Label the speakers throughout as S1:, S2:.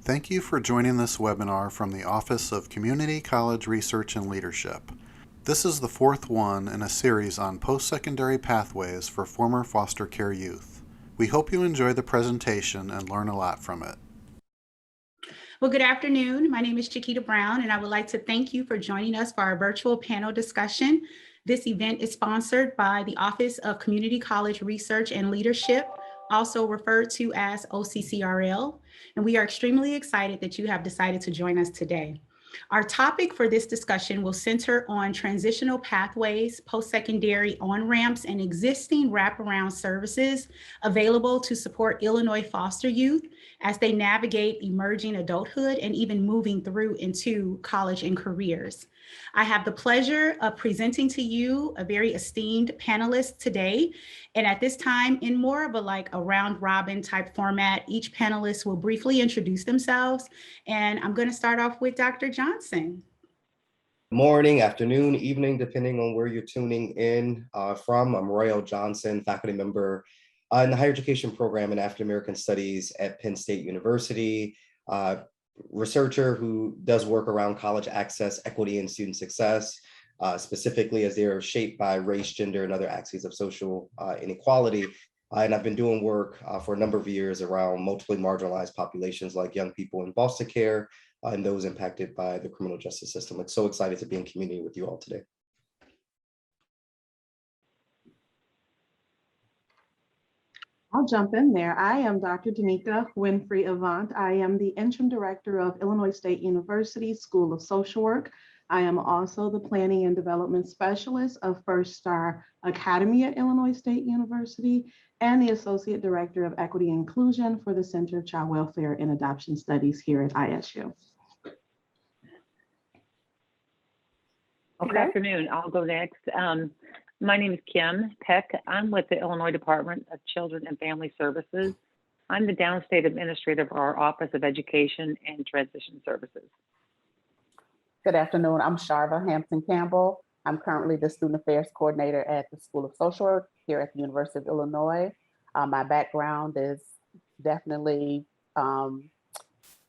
S1: Thank you for joining this webinar from the Office of Community College Research and Leadership. This is the fourth one in a series on post-secondary pathways for former foster care youth. We hope you enjoy the presentation and learn a lot from it.
S2: Well, good afternoon. My name is Chequita Brown, and I would like to thank you for joining us for our virtual panel discussion. This event is sponsored by the Office of Community College Research and Leadership, also referred to as OCCRL, and we are extremely excited that you have decided to join us today. Our topic for this discussion will center on transitional pathways, post-secondary on-ramps, and existing wraparound services available to support Illinois foster youth as they navigate emerging adulthood and even moving through into college and careers. I have the pleasure of presenting to you a very esteemed panelist today. And at this time, in more of a round robin type format, each panelist will briefly introduce themselves. And I'm going to start off with Dr. Johnson.
S3: Morning, afternoon, evening, depending on where you're tuning in from. I'm Royel Johnson, faculty member in the higher education program in African American Studies at Penn State University, researcher who does work around college access, equity, and student success, specifically as they are shaped by race, gender, and other axes of social inequality. And I've been doing work for a number of years around multiply marginalized populations like young people in foster care and those impacted by the criminal justice system. I'm so excited to be in community with you all today.
S4: I'll jump in there. I am Dr. Deneca Avant. I am the interim director of Illinois State University School of Social Work. I am also the planning and development specialist of First Star Academy at Illinois State University and the associate director of equity and inclusion for the Center of Child Welfare and Adoption Studies here at ISU.
S5: Good afternoon. I'll go next. My name is Kim Peck. I'm with the Illinois Department of Children and Family Services. I'm the downstate administrator of our Office of Education and Transition Services.
S6: Good afternoon. I'm Sharva Hampton-Cambell. I'm currently the Student Affairs Coordinator at the School of Social Work here at the University of Illinois. My background is definitely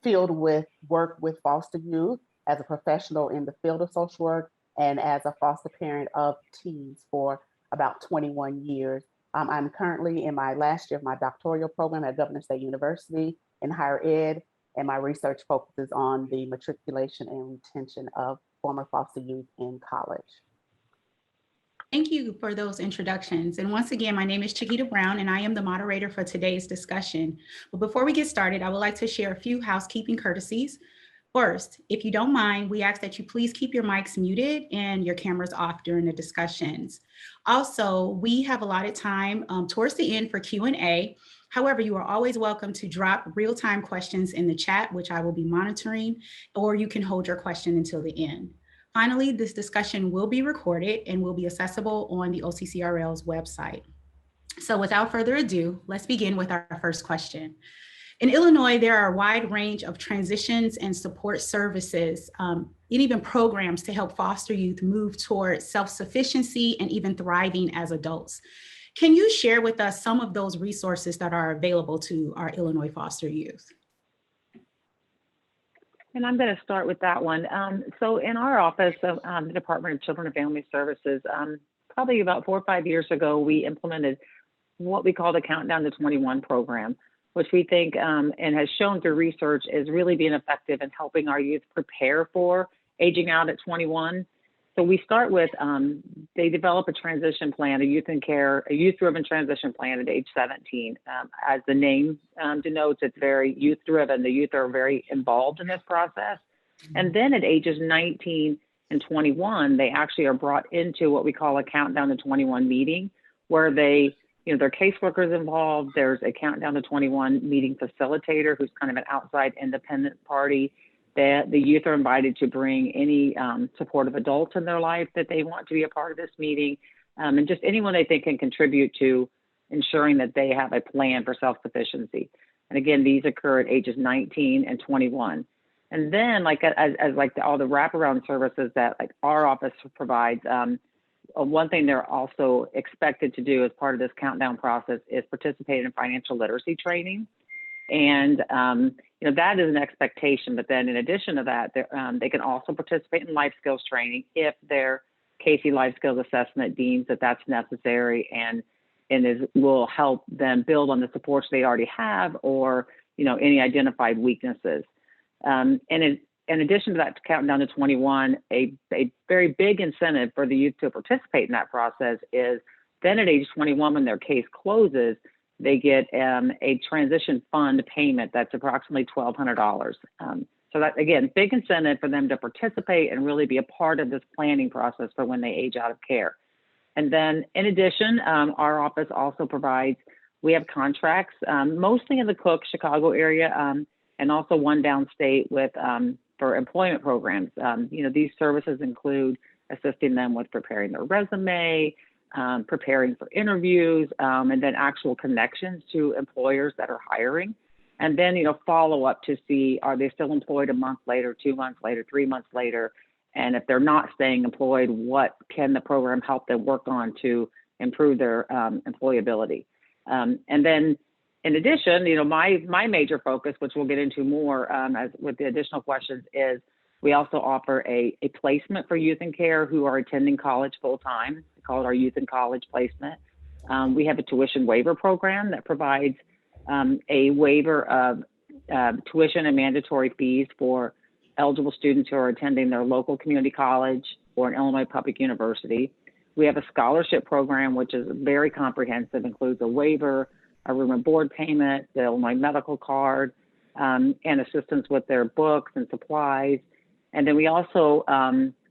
S6: filled with work with foster youth as a professional in the field of social work and as a foster parent of teens for about 21 years. I'm currently in my last year of my doctoral program at Governor State University in higher ed, and my research focuses on the matriculation and retention of former foster youth in college.
S2: Thank you for those introductions. And once again, my name is Chequita Brown, and I am the moderator for today's discussion. But before we get started, I would like to share a few housekeeping courtesies. First, if you don't mind, we ask that you please keep your mics muted and your cameras off during the discussions. Also, we have allotted time towards the end for Q&A. However, you are always welcome to drop real-time questions in the chat, which I will be monitoring, or you can hold your question until the end. Finally, this discussion will be recorded and will be accessible on the OCCRL's website. So without further ado, let's begin with our first question. In Illinois, there are a wide range of transitions and support services, and even programs to help foster youth move toward self-sufficiency and even thriving as adults. Can you share with us some of those resources that are available to our Illinois foster youth?
S5: And I'm going to start with that one. So in our office of the Department of Children and Family Services, probably about 4 or 5 years ago, we implemented what we call the Countdown to 21 program, which we think and has shown through research is really being effective in helping our youth prepare for aging out at 21. So we start with, they develop a transition plan, a youth-driven transition plan at age 17. As the name denotes, it's very youth-driven. The youth are very involved in this process. And then at ages 19 and 21, they actually are brought into what we call a Countdown to 21 meeting, where they, their caseworkers involved. There's a Countdown to 21 meeting facilitator who's kind of an outside independent party. That the youth are invited to bring any supportive adults in their life that they want to be a part of this meeting, and just anyone they think can contribute to ensuring that they have a plan for self-sufficiency. And again, these occur at ages 19 and 21. And then, all the wraparound services that our office provides, one thing they're also expected to do as part of this countdown process is participate in financial literacy training. And that is an expectation. But then in addition to that, they can also participate in life skills training if their Casey Life Skills Assessment deems that that's necessary and will help them build on the supports they already have, or any identified weaknesses. And in addition to that, to count down to 21, a very big incentive for the youth to participate in that process is then at age 21, when their case closes, they get a transition fund payment that's approximately $1,200. So that, again, big incentive for them to participate and really be a part of this planning process for when they age out of care. And then in addition, our office also provides, we have contracts, mostly in the Cook, Chicago area, and also one downstate with for employment programs. These services include assisting them with preparing their resume, preparing for interviews, and then actual connections to employers that are hiring. And then, follow up to see, are they still employed a month later, 2 months later, 3 months later? And if they're not staying employed, what can the program help them work on to improve their employability? And then in addition, my major focus, which we'll get into more as with the additional questions, is we also offer a placement for youth in care who are attending college full time. We call it our Youth in College Placement. We have a tuition waiver program that provides a waiver of tuition and mandatory fees for eligible students who are attending their local community college or an Illinois public university. We have a scholarship program, which is very comprehensive, includes a waiver, a room and board payment, the Illinois medical card, and assistance with their books and supplies. And then we also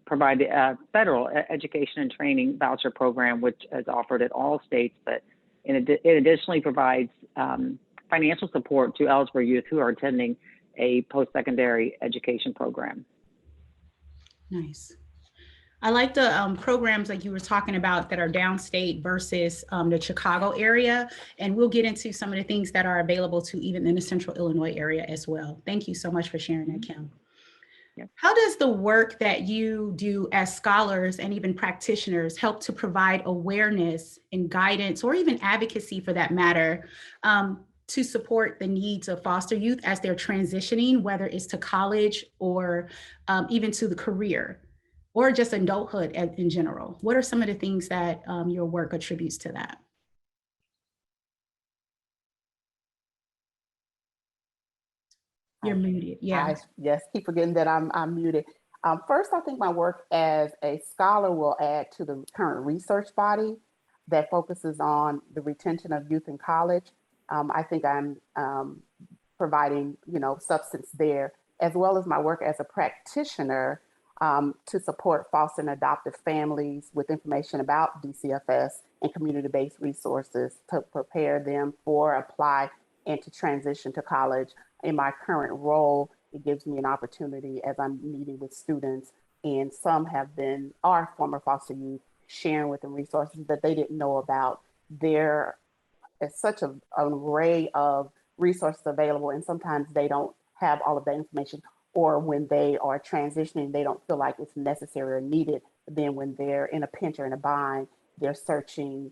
S5: provide a federal education and training voucher program, which is offered at all states, but it additionally provides financial support to eligible youth who are attending a post-secondary education program.
S2: Nice. I like the programs like you were talking about that are downstate versus the Chicago area. And we'll get into some of the things that are available to even in the central Illinois area as well. Thank you so much for sharing that, Kim.
S5: Yep.
S2: How does the work that you do as scholars and even practitioners help to provide awareness and guidance, or even advocacy for that matter, to support the needs of foster youth as they're transitioning, whether it's to college or even to the career, or just adulthood in general? What are some of the things that your work attributes to that? You're muted, yeah.
S6: Yes, keep forgetting that I'm muted. First, I think my work as a scholar will add to the current research body that focuses on the retention of youth in college. I think I'm providing, substance there, as well as my work as a practitioner to support foster and adoptive families with information about DCFS and community-based resources to prepare them for apply and to transition to college. In my current role, it gives me an opportunity as I'm meeting with students, and some are former foster youth, sharing with them resources that they didn't know about. There is such an array of resources available, and sometimes they don't have all of the information, or when they are transitioning, they don't feel like it's necessary or needed. Then when they're in a pinch or in a bind, they're searching,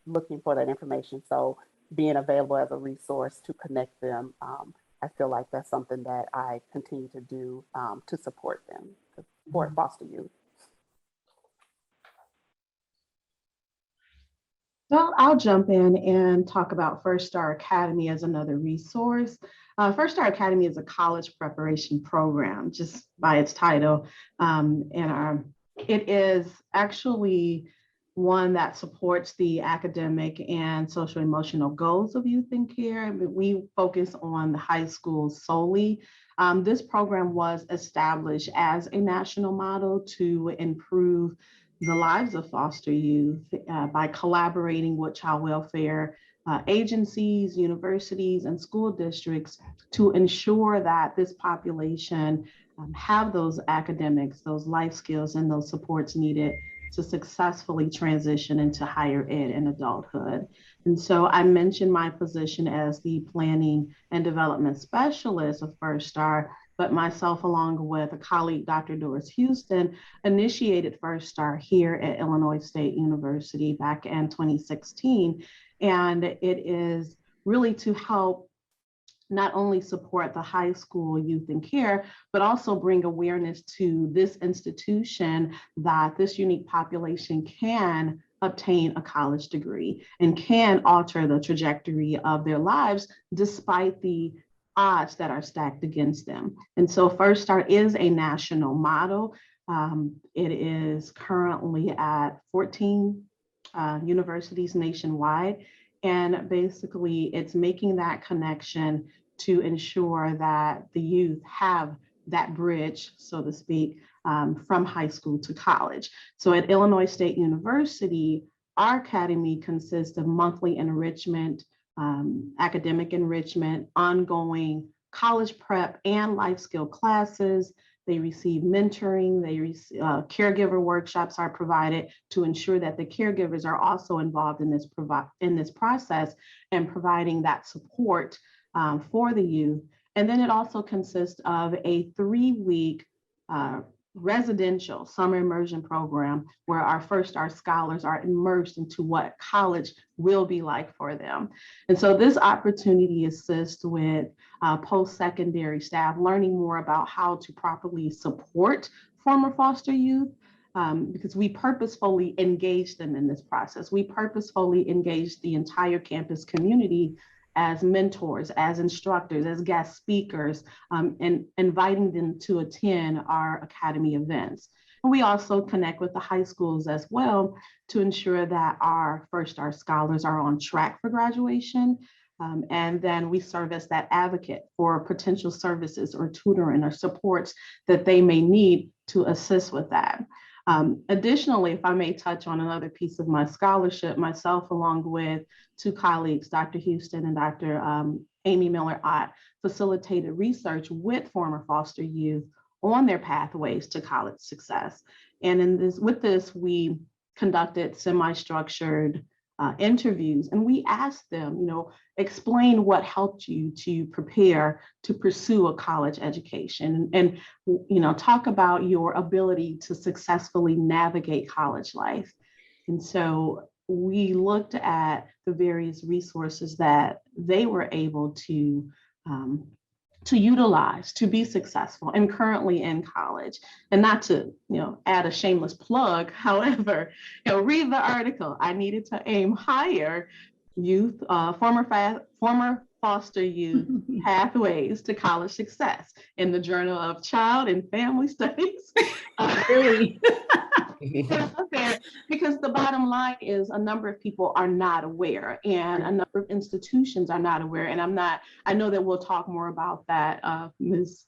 S6: looking for that information. So being available as a resource to connect them, I feel like that's something that I continue to do to support them, to support foster youth.
S4: So I'll jump in and talk about First Star Academy as another resource. First Star Academy is a college preparation program, just by its title. It is actually one that supports the academic and social emotional goals of youth in care. We focus on the high schools solely. This program was established as a national model to improve the lives of foster youth by collaborating with child welfare agencies, universities, and school districts to ensure that this population have those academics, those life skills, and those supports needed to successfully transition into higher ed and adulthood. And so I mentioned my position as the planning and development specialist of First Star, but myself, along with a colleague, Dr. Doris Houston, initiated First Star here at Illinois State University back in 2016. And it is really to help not only support the high school youth in care, but also bring awareness to this institution that this unique population can obtain a college degree and can alter the trajectory of their lives despite the odds that are stacked against them. And so First Start is a national model. It is currently at 14 universities nationwide. And basically, it's making that connection to ensure that the youth have that bridge, so to speak, from high school to college. So at Illinois State University, our academy consists of monthly enrichment, academic enrichment, ongoing college prep and life skill classes. They receive mentoring, caregiver workshops are provided to ensure that the caregivers are also involved in this process and providing that support for the youth. And then it also consists of a 3-week residential summer immersion program where our First Star scholars are immersed into what college will be like for them. And so this opportunity assists with post-secondary staff learning more about how to properly support former foster youth, because we purposefully engage them in this process. We purposefully engage the entire campus community as mentors, as instructors, as guest speakers, and inviting them to attend our academy events. And we also connect with the high schools as well to ensure that our First Star scholars are on track for graduation. And then we serve as that advocate for potential services or tutoring or supports that they may need to assist with that. Additionally, if I may touch on another piece of my scholarship, myself, along with 2 colleagues, Dr. Houston and Dr. Amy Miller-Ott, facilitated research with former foster youth on their pathways to college success. And with this, we conducted semi-structured interviews, and we asked them, explain what helped you to prepare to pursue a college education, and talk about your ability to successfully navigate college life. And so we looked at the various resources that they were able to utilize to be successful and currently in college. And not to add a shameless plug, however, read the article. I needed to aim higher. Youth, former foster youth pathways to college success in the Journal of Child and Family Studies.
S2: Really?
S4: Because the bottom line is a number of people are not aware, and a number of institutions are not aware. And I know that we'll talk more about that, Ms.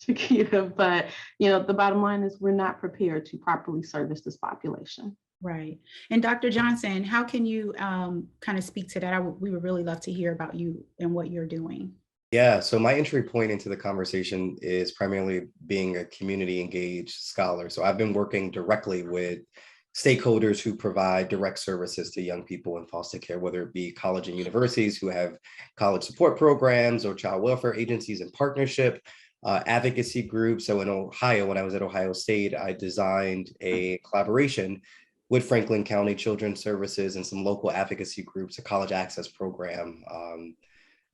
S4: Chequita, but the bottom line is we're not prepared to properly service this population.
S2: Right. And Dr. Johnson, how can you kind of speak to that? We would really love to hear about you and what you're doing.
S3: Yeah, so my entry point into the conversation is primarily being a community engaged scholar. So I've been working directly with stakeholders who provide direct services to young people in foster care, whether it be college and universities who have college support programs or child welfare agencies in partnership, advocacy groups. So in Ohio, when I was at Ohio State, I designed a collaboration with Franklin County Children's Services and some local advocacy groups, a college access program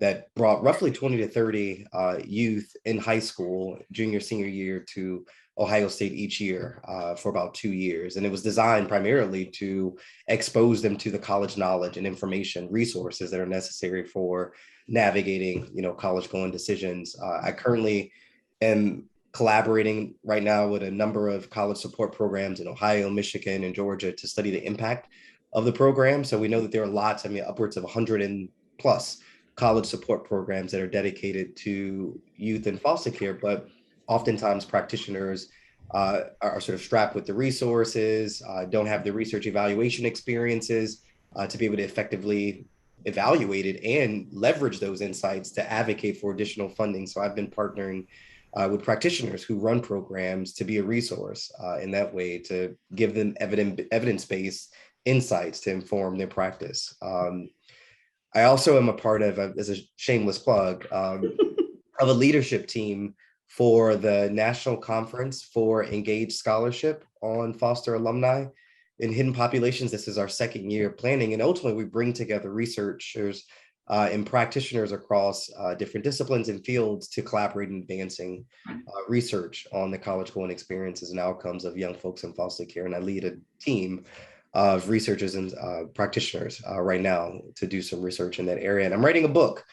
S3: that brought roughly 20 to 30 youth in high school, junior, senior year to Ohio State each year for about 2 years. And it was designed primarily to expose them to the college knowledge and information resources that are necessary for navigating, college going decisions. I currently am collaborating right now with a number of college support programs in Ohio, Michigan, and Georgia to study the impact of the program. So we know that there are lots, upwards of 100 and plus college support programs that are dedicated to youth in foster care, but oftentimes practitioners are sort of strapped with the resources, don't have the research evaluation experiences to be able to effectively evaluate it and leverage those insights to advocate for additional funding. So I've been partnering with practitioners who run programs to be a resource in that way, to give them evidence-based insights to inform their practice. I also am a part of, as a shameless plug, of a leadership team for the National Conference for Engaged Scholarship on Foster Alumni in Hidden Populations. This is our second year planning, and ultimately we bring together researchers and practitioners across different disciplines and fields to collaborate in advancing research on the college going experiences and outcomes of young folks in foster care. And I lead a team of researchers and practitioners right now to do some research in that area. And I'm writing a book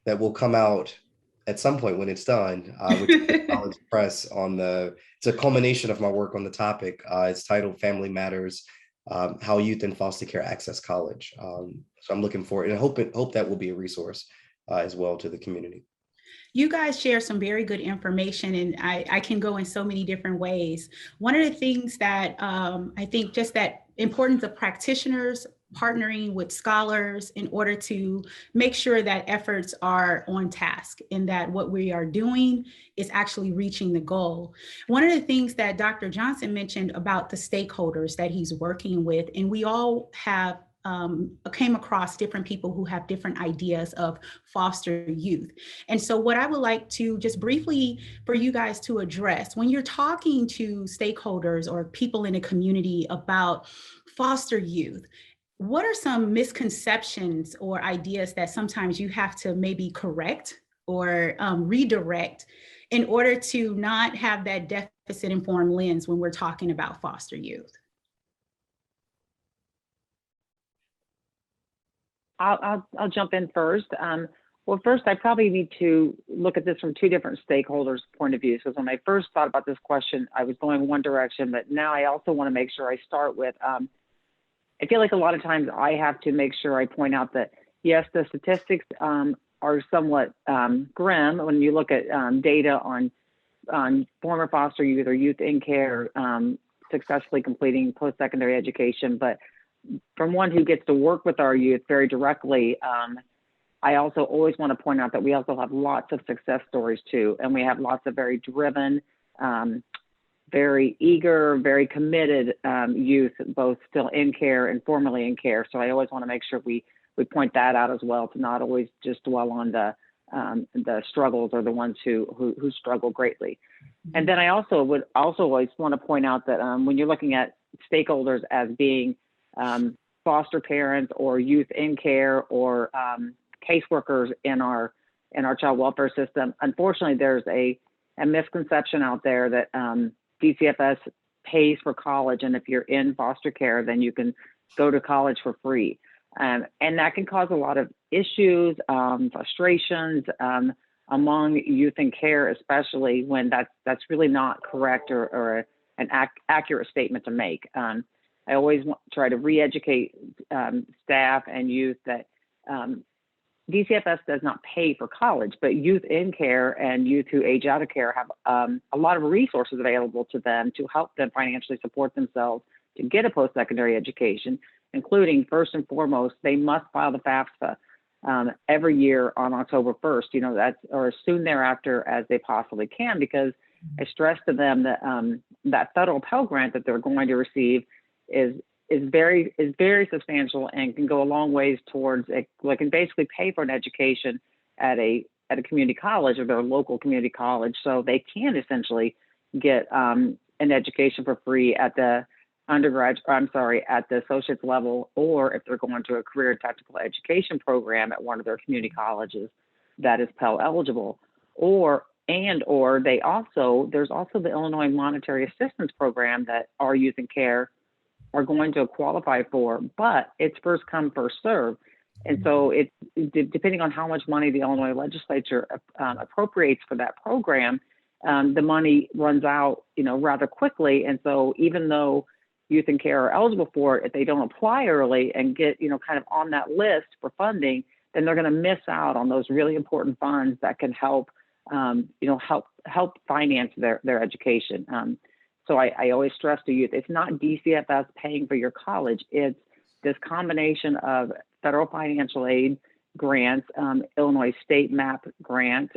S3: that will come out at some point when it's done, which is College Press it's a culmination of my work on the topic. It's titled Family Matters, How Youth in Foster Care Access College. So I'm looking forward, and I hope that will be a resource as well to the community.
S2: You guys share some very good information, and I can go in so many different ways. One of the things that I think just that importance of practitioners partnering with scholars in order to make sure that efforts are on task and that what we are doing is actually reaching the goal. One of the things that Dr. Johnson mentioned about the stakeholders that he's working with, and we all have came across different people who have different ideas of foster youth. And so what I would like to just briefly for you guys to address, when you're talking to stakeholders or people in a community about foster youth, what are some misconceptions or ideas that sometimes you have to maybe correct or redirect in order to not have that deficit informed lens when we're talking about foster youth?
S5: I'll jump in first. Well, first, I probably need to look at this from two different stakeholders' point of view. So when I first thought about this question, I was going one direction, but now I also want to make sure I start with, I feel like a lot of times I have to make sure I point out that, yes, the statistics are somewhat grim when you look at data on former foster youth or youth in care successfully completing post-secondary education. But from one who gets to work with our youth very directly, I also always want to point out that we also have lots of success stories too. And we have lots of very driven, very eager, very committed youth, both still in care and formerly in care. So I always want to make sure we point that out as well, to not always just dwell on the struggles or the ones who struggle greatly. And then I also would always want to point out that when you're looking at stakeholders as being foster parents or youth in care or caseworkers in our child welfare system, unfortunately, there's a misconception out there that DCFS pays for college, and if you're in foster care, then you can go to college for free. And that can cause a lot of issues, frustrations among youth in care, especially when that's really not correct or an accurate statement to make. I always try to re-educate staff and youth that DCFS does not pay for college, but youth in care and youth who age out of care have a lot of resources available to them to help them financially support themselves to get a post-secondary education, including, first and foremost, they must file the FAFSA every year on October 1st, that's, or as soon thereafter as they possibly can, because I stress to them that that federal Pell Grant that they're going to receive is very substantial and can go a long ways towards it. Like, can basically pay for an education at a community college or their local community college, so they can essentially get an education for free at the at the associate's level, or if they're going to a career technical education program at one of their community colleges that is Pell eligible, or there's also the Illinois Monetary Assistance Program that our youth in care are going to qualify for, but it's first come, first serve. And so it's depending on how much money the Illinois legislature appropriates for that program, the money runs out, rather quickly. And so even though youth in care are eligible for it, if they don't apply early and get, kind of on that list for funding, then they're going to miss out on those really important funds that can help, help finance their education. So I always stress to youth, it's not DCFS paying for your college. It's this combination of federal financial aid grants, Illinois state MAP grant.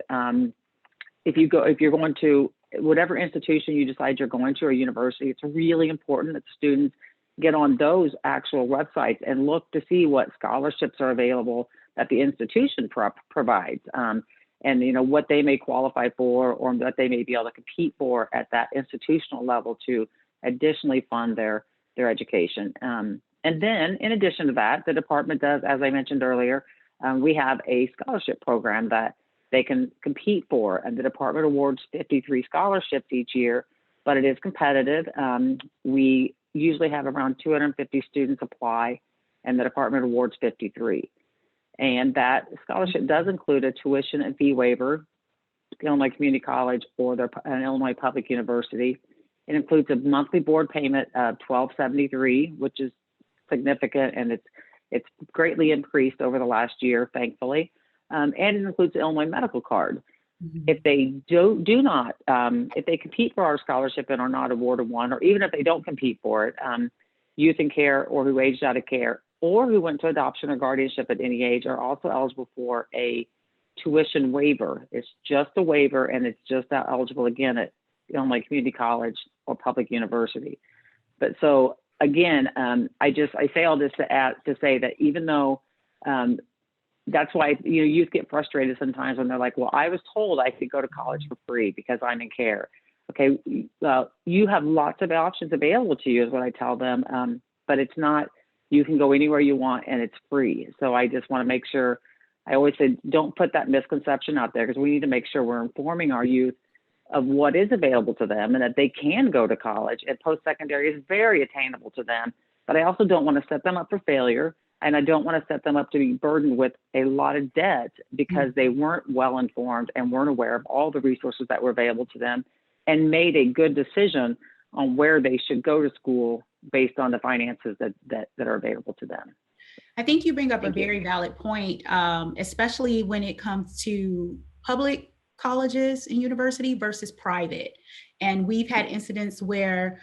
S5: If you're going to whatever institution you decide you're going to or university, it's really important that students get on those actual websites and look to see what scholarships are available that the institution provides. And what they may qualify for or what they may be able to compete for at that institutional level to additionally fund their education. And then in addition to that, the department does, as I mentioned earlier, we have a scholarship program that they can compete for, and the department awards 53 scholarships each year, but it is competitive. We usually have around 250 students apply, and the department awards 53. And that scholarship does include a tuition and fee waiver, Illinois Community College or an Illinois Public University. It includes a monthly board payment of $12.73, which is significant, and it's greatly increased over the last year, thankfully. And it includes the Illinois medical card. If they do not, if they compete for our scholarship and are not awarded one, or even if they don't compete for it, youth in care or who aged out of care or who went to adoption or guardianship at any age are also eligible for a tuition waiver. It's just a waiver, and it's just eligible again at Illinois Community College or public university. But so again, I say all this to say that even though that's why youth get frustrated sometimes when they're like, well, I was told I could go to college for free because I'm in care. Okay, you have lots of options available to you is what I tell them, but it's not, you can go anywhere you want and it's free. So I just want to make sure, I always say, don't put that misconception out there, because we need to make sure we're informing our youth of what is available to them and that they can go to college, and post-secondary is very attainable to them. But I also don't want to set them up for failure, and I don't want to set them up to be burdened with a lot of debt because they weren't well informed and weren't aware of all the resources that were available to them and made a good decision on where they should go to school based on the finances that are available to them.
S2: I think you bring up a very valid point, especially when it comes to public colleges and university versus private. And we've had incidents where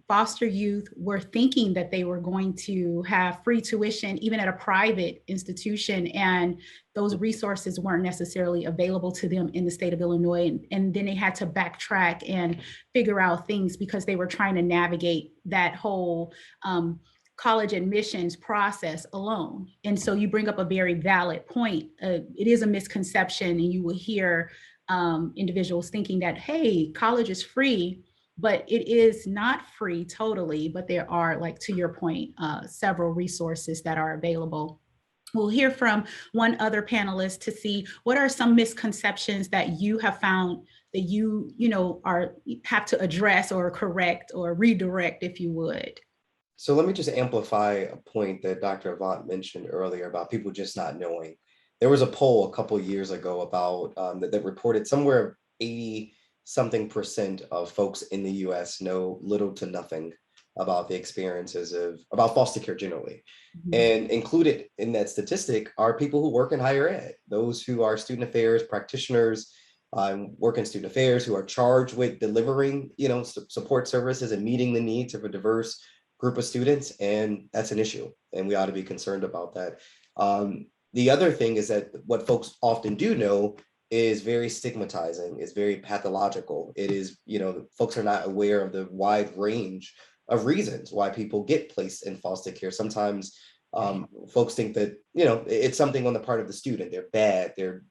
S2: foster youth were thinking that they were going to have free tuition even at a private institution, and those resources weren't necessarily available to them in the state of Illinois. And then they had to backtrack and figure out things because they were trying to navigate that whole college admissions process alone. And so you bring up a very valid point. It is a misconception, and you will hear individuals thinking that, hey, college is free, but it is not free totally, but there are, like to your point, several resources that are available. We'll hear from one other panelist to see what are some misconceptions that you have found that you have to address or correct or redirect, if you would.
S3: So let me just amplify a point that Dr. Avant mentioned earlier about people just not knowing. There was a poll a couple of years ago about that reported somewhere 80-something% of folks in the US know little to nothing about the experiences about foster care generally. And included in that statistic are people who work in higher ed, those who are student affairs practitioners, work in student affairs, who are charged with delivering, support services and meeting the needs of a diverse group of students. And that's an issue, and we ought to be concerned about that. The other thing is that what folks often do know is very stigmatizing, is very pathological. It is, folks are not aware of the wide range of reasons why people get placed in foster care. Sometimes folks think that, it's something on the part of the student. They're bad, they're,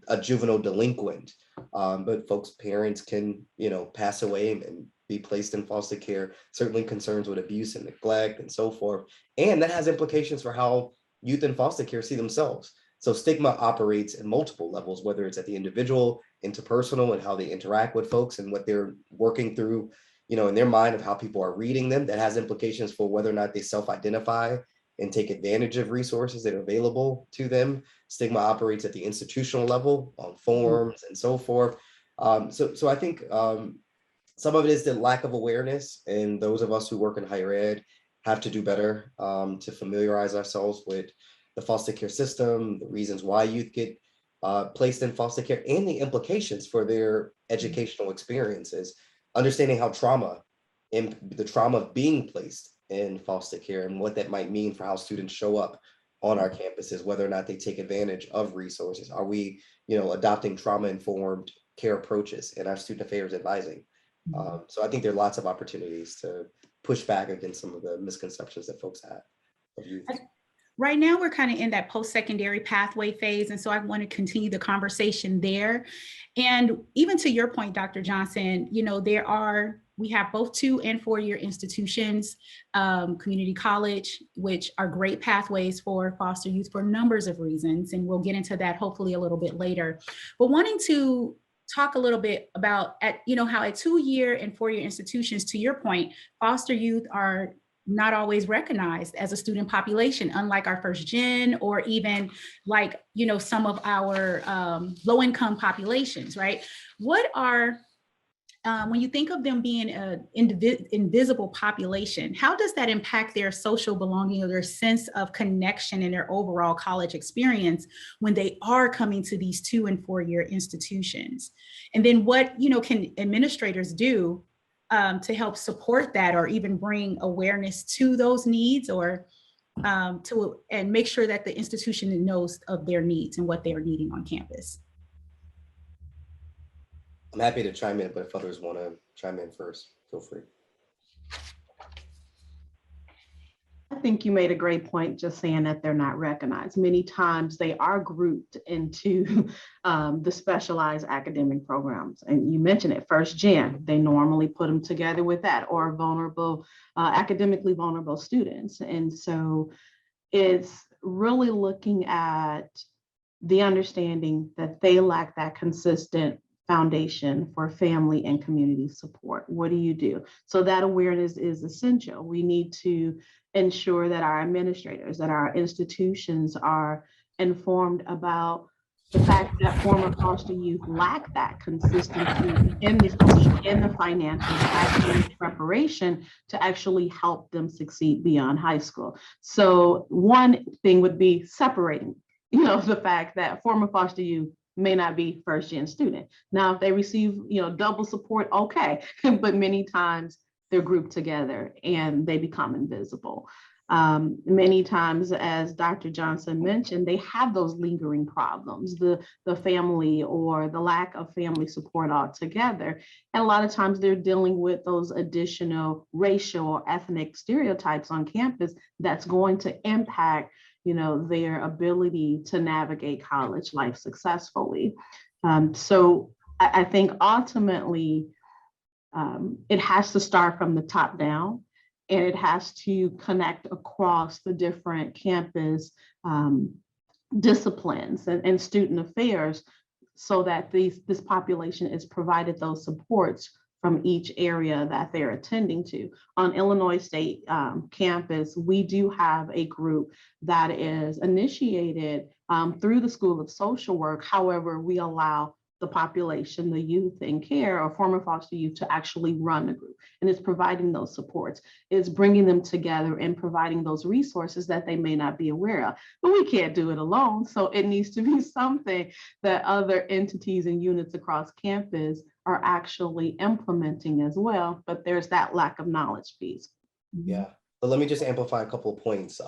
S3: a juvenile delinquent, but folks' parents can, pass away and be placed in foster care, certainly concerns with abuse and neglect and so forth. And that has implications for how youth in foster care see themselves. So stigma operates in multiple levels, whether it's at the individual, interpersonal, and how they interact with folks and what they're working through, in their mind of how people are reading them. That has implications for whether or not they self-identify and take advantage of resources that are available to them. Stigma operates at the institutional level on forms and so forth. So I think some of it is the lack of awareness, and those of us who work in higher ed have to do better to familiarize ourselves with the foster care system, the reasons why youth get placed in foster care, and the implications for their educational experiences, understanding how trauma and the trauma of being placed in foster care and what that might mean for how students show up on our campuses, whether or not they take advantage of resources. Are we, adopting trauma-informed care approaches in our student affairs advising? So I think there are lots of opportunities to push back against some of the misconceptions that folks have of youth.
S2: right now we're kind of in that post-secondary pathway phase. And so I want to continue the conversation there. And even to your point, Dr. Johnson, you know, we have both 2 and 4-year institutions, community college, which are great pathways for foster youth for numbers of reasons. And we'll get into that hopefully a little bit later. But wanting to talk a little bit about how at 2-year and 4-year institutions, to your point, foster youth are not always recognized as a student population, unlike our first gen or even like, some of our low-income populations, right? What are, when you think of them being an invisible population, how does that impact their social belonging or their sense of connection in their overall college experience when they are coming to these 2- and 4-year institutions? And then what, can administrators do to help support that or even bring awareness to those needs or and make sure that the institution knows of their needs and what they are needing on campus?
S3: I'm happy to chime in, but if others want to chime in first, feel free.
S4: I think you made a great point just saying that they're not recognized. Many times they are grouped into the specialized academic programs. And you mentioned it, first gen, they normally put them together with that or vulnerable, academically vulnerable students. And so it's really looking at the understanding that they lack that consistent foundation for family and community support. What do you do? So that awareness is essential. We need to ensure that our administrators, that our institutions are informed about the fact that former foster youth lack that consistency in the social, in the financial, academic preparation to actually help them succeed beyond high school. So one thing would be separating, the fact that former foster youth may not be first gen student. Now, if they receive, double support, okay, but many times they're grouped together and they become invisible. Many times, as Dr. Johnson mentioned, they have those lingering problems, the family or the lack of family support altogether. And a lot of times they're dealing with those additional racial or ethnic stereotypes on campus that's going to impact their ability to navigate college life successfully. So I think ultimately it has to start from the top down, and it has to connect across the different campus disciplines and student affairs so that this population is provided those supports from each area that they're attending to. On Illinois State campus, we do have a group that is initiated through the School of Social Work. However, we allow the population, the youth in care or former foster youth to actually run the group. And it's providing those supports. It's bringing them together and providing those resources that they may not be aware of. But we can't do it alone. So it needs to be something that other entities and units across campus are actually implementing as well. But there's that lack of knowledge piece.
S3: Yeah. But let me just amplify a couple of points.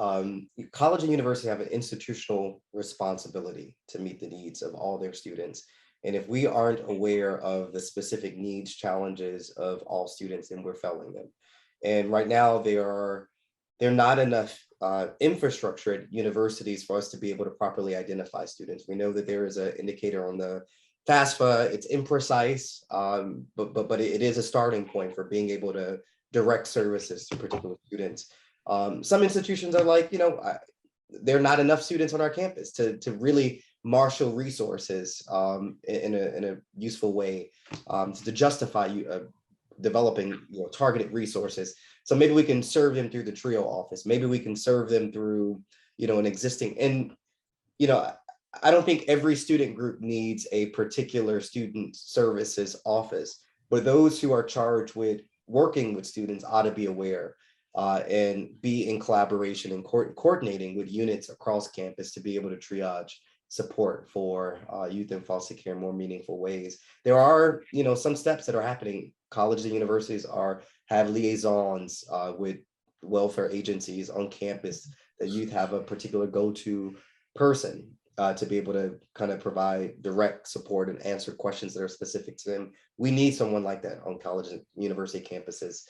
S3: College and university have an institutional responsibility to meet the needs of all their students. And if we aren't aware of the specific needs, challenges of all students, then we're failing them. And right now, there are not enough infrastructure at universities for us to be able to properly identify students. We know that there is an indicator on the FAFSA. It's imprecise, but it is a starting point for being able to direct services to particular students. Some institutions are like, there are not enough students on our campus to really marshal resources in a useful way to justify developing targeted resources. So maybe we can serve them through the TRIO office. Maybe we can serve them through an existing, and I don't think every student group needs a particular student services office, but those who are charged with working with students ought to be aware and be in collaboration and coordinating with units across campus to be able to triage support for youth in foster care in more meaningful ways. There are, some steps that are happening. Colleges and universities have liaisons with welfare agencies on campus that youth have a particular go-to person to be able to kind of provide direct support and answer questions that are specific to them. We need someone like that on college and university campuses.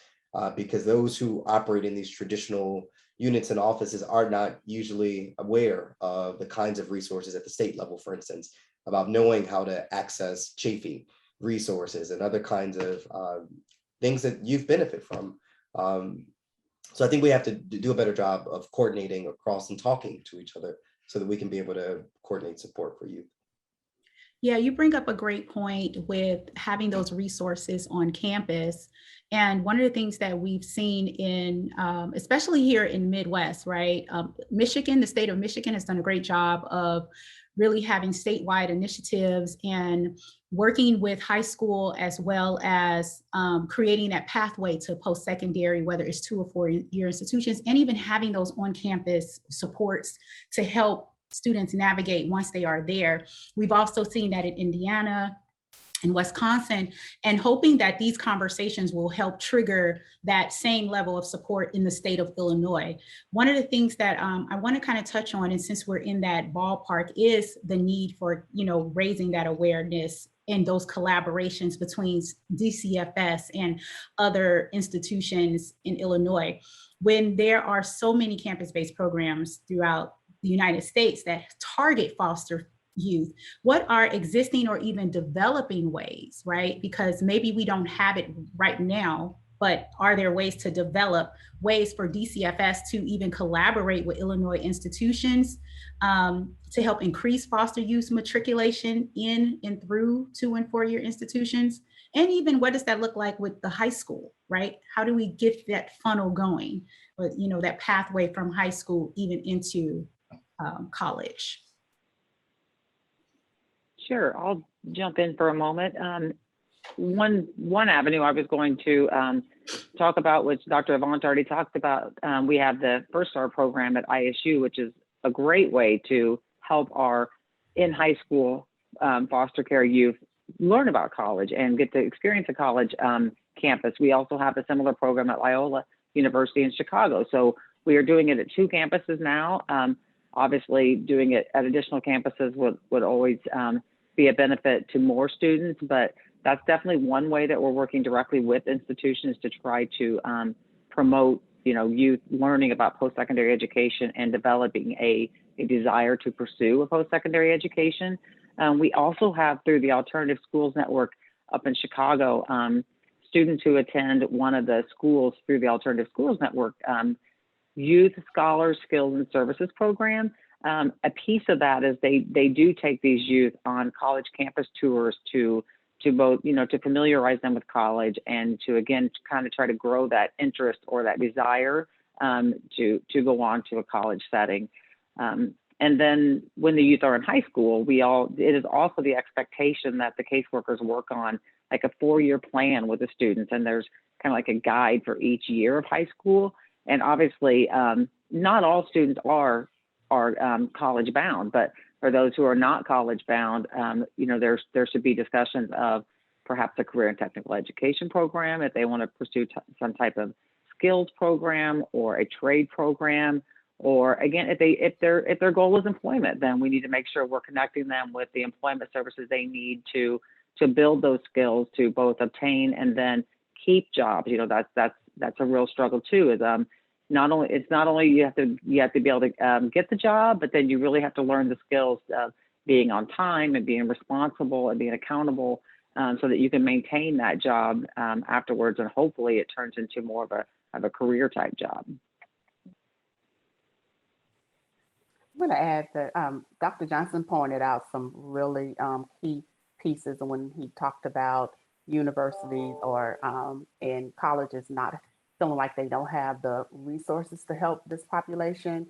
S3: because those who operate in these traditional units and offices are not usually aware of the kinds of resources at the state level, for instance, about knowing how to access chafing resources and other kinds of things that youth benefit from. So I think we have to do a better job of coordinating across and talking to each other so that we can be able to coordinate support for youth.
S2: Yeah, you bring up a great point with having those resources on campus. And one of the things that we've seen in, especially here in Midwest, right? Michigan, the state of Michigan has done a great job of really having statewide initiatives and working with high school as well as creating that pathway to post-secondary, whether it's 2 or 4 year institutions, and even having those on-campus supports to help students navigate once they are there. We've also seen that in Indiana and Wisconsin, and hoping that these conversations will help trigger that same level of support in the state of Illinois. One of the things that I want to kind of touch on, and since we're in that ballpark, is the need for, raising that awareness and those collaborations between DCFS and other institutions in Illinois. When there are so many campus-based programs throughout the United States that target foster youth, what are existing or even developing ways, right? Because maybe we don't have it right now, but are there ways to develop ways for DCFS to even collaborate with Illinois institutions to help increase foster youth matriculation in and through 2 and 4 year institutions? And even what does that look like with the high school, right? How do we get that funnel going, but that pathway from high school even into college?
S5: Sure, I'll jump in for a moment. One avenue I was going to talk about, which Dr. Avant already talked about, we have the First Star program at ISU, which is a great way to help our in high school foster care youth learn about college and get to experience a college campus. We also have a similar program at Loyola University in Chicago. So we are doing it at 2 campuses now. Obviously, doing it at additional campuses would always be a benefit to more students, but that's definitely one way that we're working directly with institutions to try to promote, youth learning about post-secondary education and developing a desire to pursue a post-secondary education. We also have, through the Alternative Schools Network up in Chicago, students who attend one of the schools through the Alternative Schools Network, Youth Scholars Skills and Services Program. A piece of that is they do take these youth on college campus tours to both, to familiarize them with college and to, again, kind of try to grow that interest or that desire to go on to a college setting. And then when the youth are in high school, it is also the expectation that the caseworkers work on like a 4-year plan with the students, and there's kind of like a guide for each year of high school. And obviously, not all students are college bound, but for those who are not college bound, there should be discussions of perhaps a career and technical education program if they want to pursue some type of skills program or a trade program. Or again, if their goal is employment, then we need to make sure we're connecting them with the employment services they need to build those skills to both obtain and then keep jobs. That's a real struggle too. Is not only you have to be able to get the job, but then you really have to learn the skills of being on time and being responsible and being accountable, so that you can maintain that job afterwards, and hopefully it turns into more of a career type job.
S6: I'm going to add that Dr. Johnson pointed out some really key pieces when he talked about universities or and colleges not feeling like they don't have the resources to help this population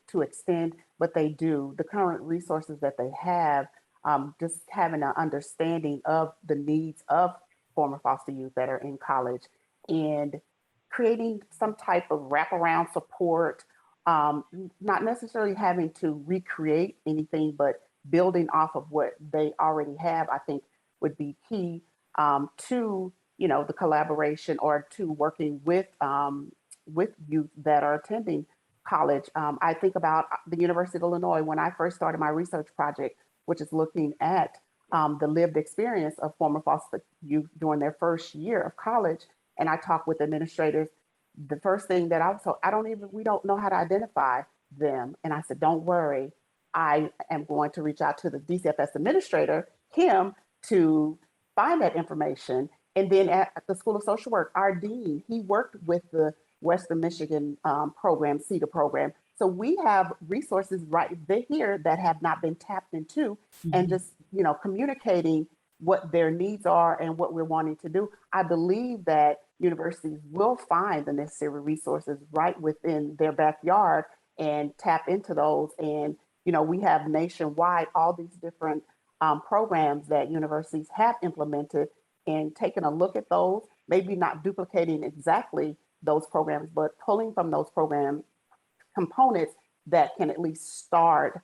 S6: to extend, but they do. The current resources that they have, just having an understanding of the needs of former foster youth that are in college and creating some type of wraparound support, not necessarily having to recreate anything, but building off of what they already have, I think would be key to the collaboration or to working with youth that are attending college. I think about the University of Illinois when I first started my research project, which is looking at the lived experience of former foster youth during their first year of college. and I talk with administrators, the first thing that we don't know how to identify them. And I said, don't worry, I am going to reach out to the DCFS administrator, Kim, to find that information. And then at the School of Social Work, our dean, he worked with the Western Michigan program, CEDA program. So we have resources right here that have not been tapped into, and just, communicating what their needs are and what we're wanting to do. I believe that universities will find the necessary resources right within their backyard and tap into those. And, we have nationwide all these different programs that universities have implemented, and taking a look at those, maybe not duplicating exactly those programs, but pulling from those program components that can at least start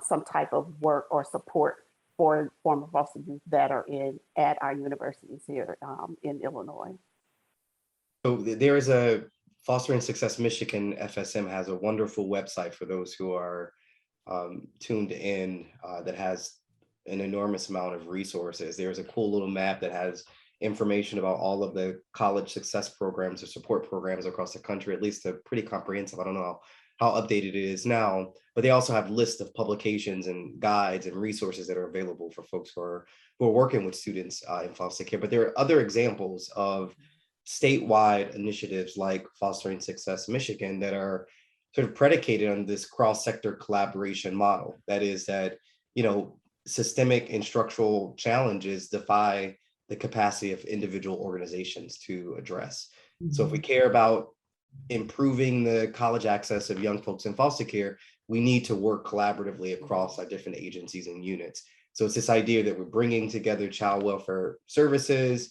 S6: some type of work or support for former foster youth that are at our universities here in Illinois.
S3: So there is a Fostering Success Michigan, FSM has a wonderful website for those who are tuned in that has an enormous amount of resources. There's a cool little map that has information about all of the college success programs or support programs across the country, at least a pretty comprehensive. I don't know how updated it is now, but they also have lists of publications and guides and resources that are available for folks who are working with students in foster care. But there are other examples of statewide initiatives like Fostering Success Michigan that are sort of predicated on this cross-sector collaboration model. That is that, systemic and structural challenges defy the capacity of individual organizations to address. So if we care about improving the college access of young folks in foster care, we need to work collaboratively across our different agencies and units. So it's this idea that we're bringing together child welfare services,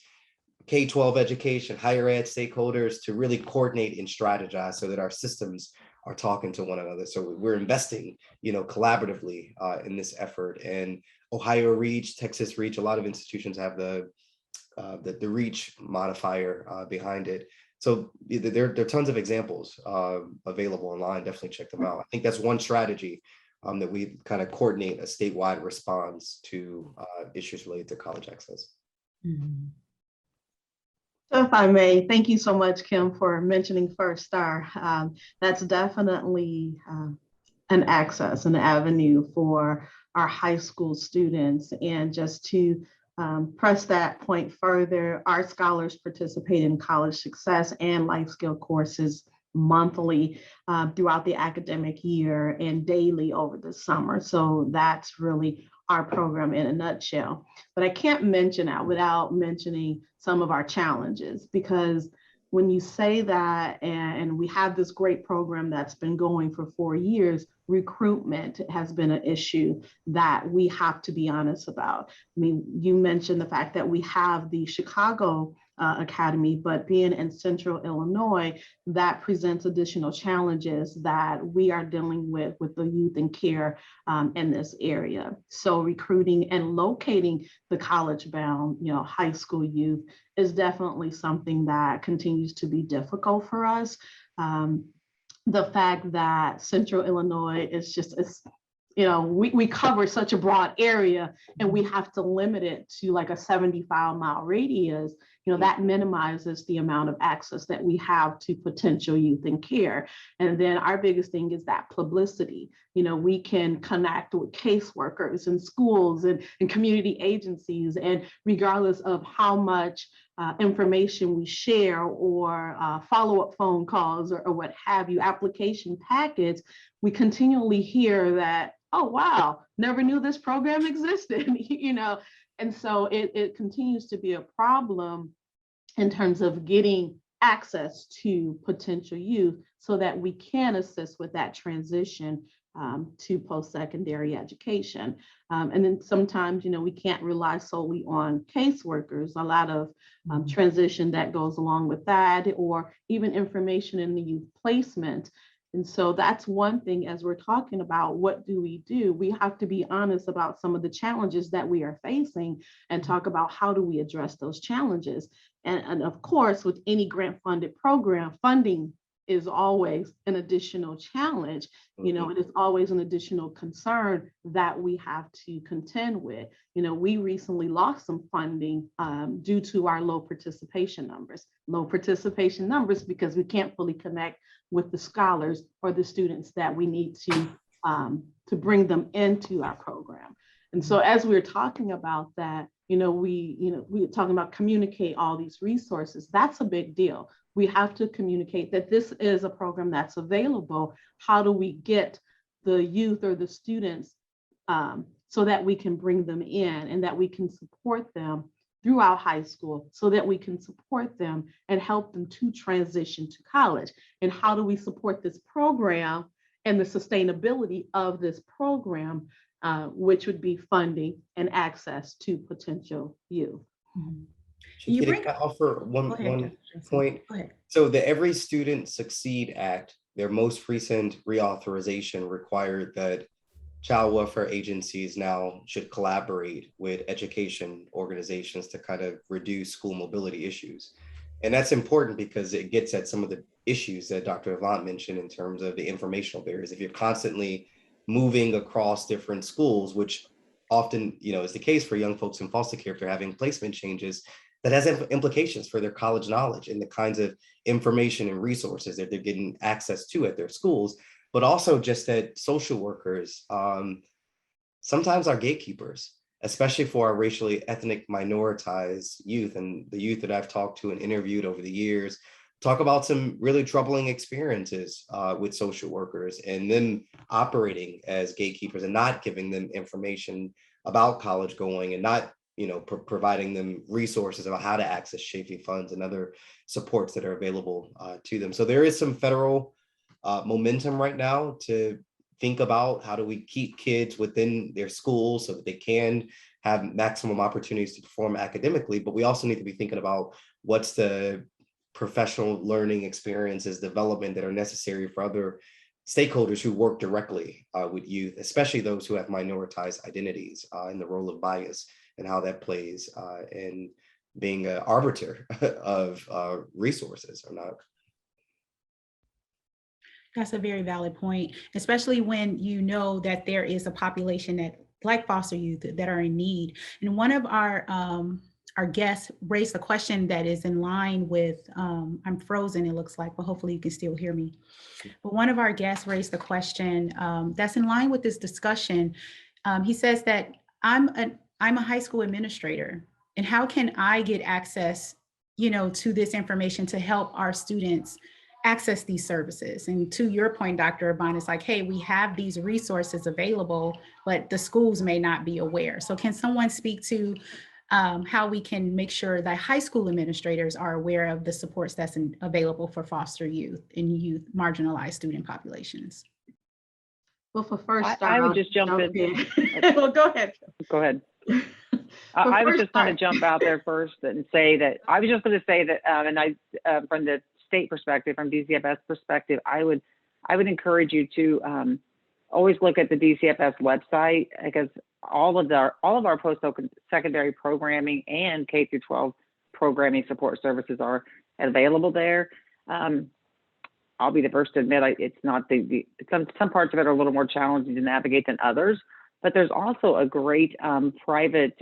S3: K-12 education, higher ed stakeholders to really coordinate and strategize so that our systems are talking to one another. So we're investing, collaboratively in this effort. And Ohio Reach, Texas Reach, a lot of institutions have the Reach modifier behind it. So there are tons of examples available online. Definitely check them out. I think that's one strategy that we kind of coordinate a statewide response to issues related to college access.
S4: So if I may, thank you so much, Kim, for mentioning First Star. That's definitely an access, an avenue for our high school students. And just to press that point further, our scholars participate in college success and life skill courses monthly throughout the academic year and daily over the summer. So that's really our program in a nutshell. But I can't mention that without mentioning some of our challenges, because when you say that, and we have this great program that's been going for 4 years, recruitment has been an issue that we have to be honest about. I mean, you mentioned the fact that we have the Chicago Academy, but being in Central Illinois, that presents additional challenges that we are dealing with the youth in care in this area. So recruiting and locating the college-bound, high school youth is definitely something that continues to be difficult for us. The fact that Central Illinois is we cover such a broad area, and we have to limit it to like a 75-mile radius, that minimizes the amount of access that we have to potential youth in care. And then our biggest thing is that publicity. We can connect with caseworkers and schools and community agencies, and regardless of how much information we share or follow-up phone calls or what have you, application packets, we continually hear that, oh, wow, never knew this program existed, and so it continues to be a problem in terms of getting access to potential youth so that we can assist with that transition to post-secondary education. And then sometimes, we can't rely solely on caseworkers, a lot of transition that goes along with that, or even information in the youth placement. And so that's one thing. As we're talking about what do, we have to be honest about some of the challenges that we are facing and talk about how do we address those challenges. And of course, with any grant funded program, funding is always an additional challenge, you know, and it's always an additional concern that we have to contend with. You know, we recently lost some funding due to our low participation numbers. Low participation numbers because we can't fully connect with the scholars or the students that we need to bring them into our program. And so as we're talking about that, we're talking about communicate all these resources. That's a big deal. We have to communicate that this is a program that's available. How do we get the youth or the students so that we can bring them in and that we can support them throughout high school, so that we can support them and help them to transition to college? And how do we support this program and the sustainability of this program, which would be funding and access to potential youth?
S2: You
S3: Chequita,
S2: bring
S3: can I offer one point?
S2: Go ahead.
S3: So the Every Student Succeed Act, their most recent reauthorization required that child welfare agencies now should collaborate with education organizations to kind of reduce school mobility issues. And that's important because it gets at some of the issues that Dr. Avant mentioned in terms of the informational barriers. If you're constantly moving across different schools, which often, is the case for young folks in foster care, if they're having placement changes, that has implications for their college knowledge and the kinds of information and resources that they're getting access to at their schools, but also just that social workers sometimes are gatekeepers, especially for our racially ethnic minoritized youth. And the youth that I've talked to and interviewed over the years talk about some really troubling experiences with social workers and them operating as gatekeepers and not giving them information about college going and not providing them resources about how to access SHAFE funds and other supports that are available to them. So there is some federal momentum right now to think about how do we keep kids within their schools so that they can have maximum opportunities to perform academically, but we also need to be thinking about what's the professional learning experiences, development that are necessary for other stakeholders who work directly with youth, especially those who have minoritized identities, and the role of bias and how that plays in being an arbiter of resources or not.
S2: That's a very valid point, especially when you know that there is a population that, like foster youth, that are in need. And one of our guests raised a question that is in line with, I'm frozen, it looks like, but hopefully you can still hear me. But one of our guests raised a question that's in line with this discussion. He says that I'm a high school administrator, and how can I get access, to this information to help our students access these services? And to your point, Dr. Avant, it's like, hey, we have these resources available, but the schools may not be aware. So can someone speak to how we can make sure that high school administrators are aware of the supports that's available for foster youth and youth marginalized student populations?
S4: Well, for first,
S5: I would just jump in.
S4: Well, go ahead.
S5: Go ahead. I was just going to jump out there first and say that and I, from the state perspective, from DCFS perspective, I would encourage you to always look at the DCFS website, because all of our post-secondary programming and K through 12 programming support services are available there. I'll be the first to admit it's not some parts of it are a little more challenging to navigate than others, but there's also a great private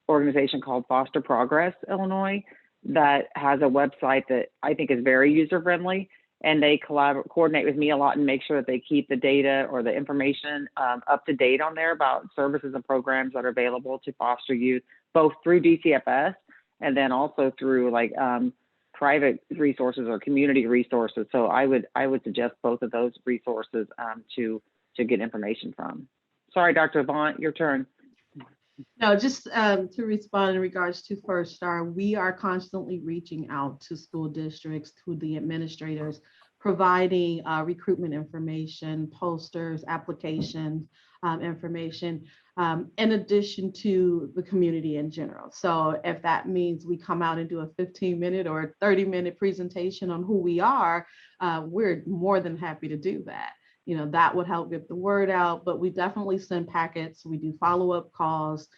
S5: organization called Foster Progress Illinois that has a website that I think is very user-friendly, and they coordinate with me a lot and make sure that they keep the data or the information up to date on there about services and programs that are available to foster youth, both through DCFS and then also through private resources or community resources. So I would suggest both of those resources to get information from. Sorry, Dr. Avant, your turn.
S4: No, just to respond in regards to First Star, we are constantly reaching out to school districts, to the administrators, providing recruitment information, posters, application information, in addition to the community in general. So if that means we come out and do a 15-minute or 30-minute presentation on who we are, we're more than happy to do that. That would help get the word out, but we definitely send packets. We do follow-up calls.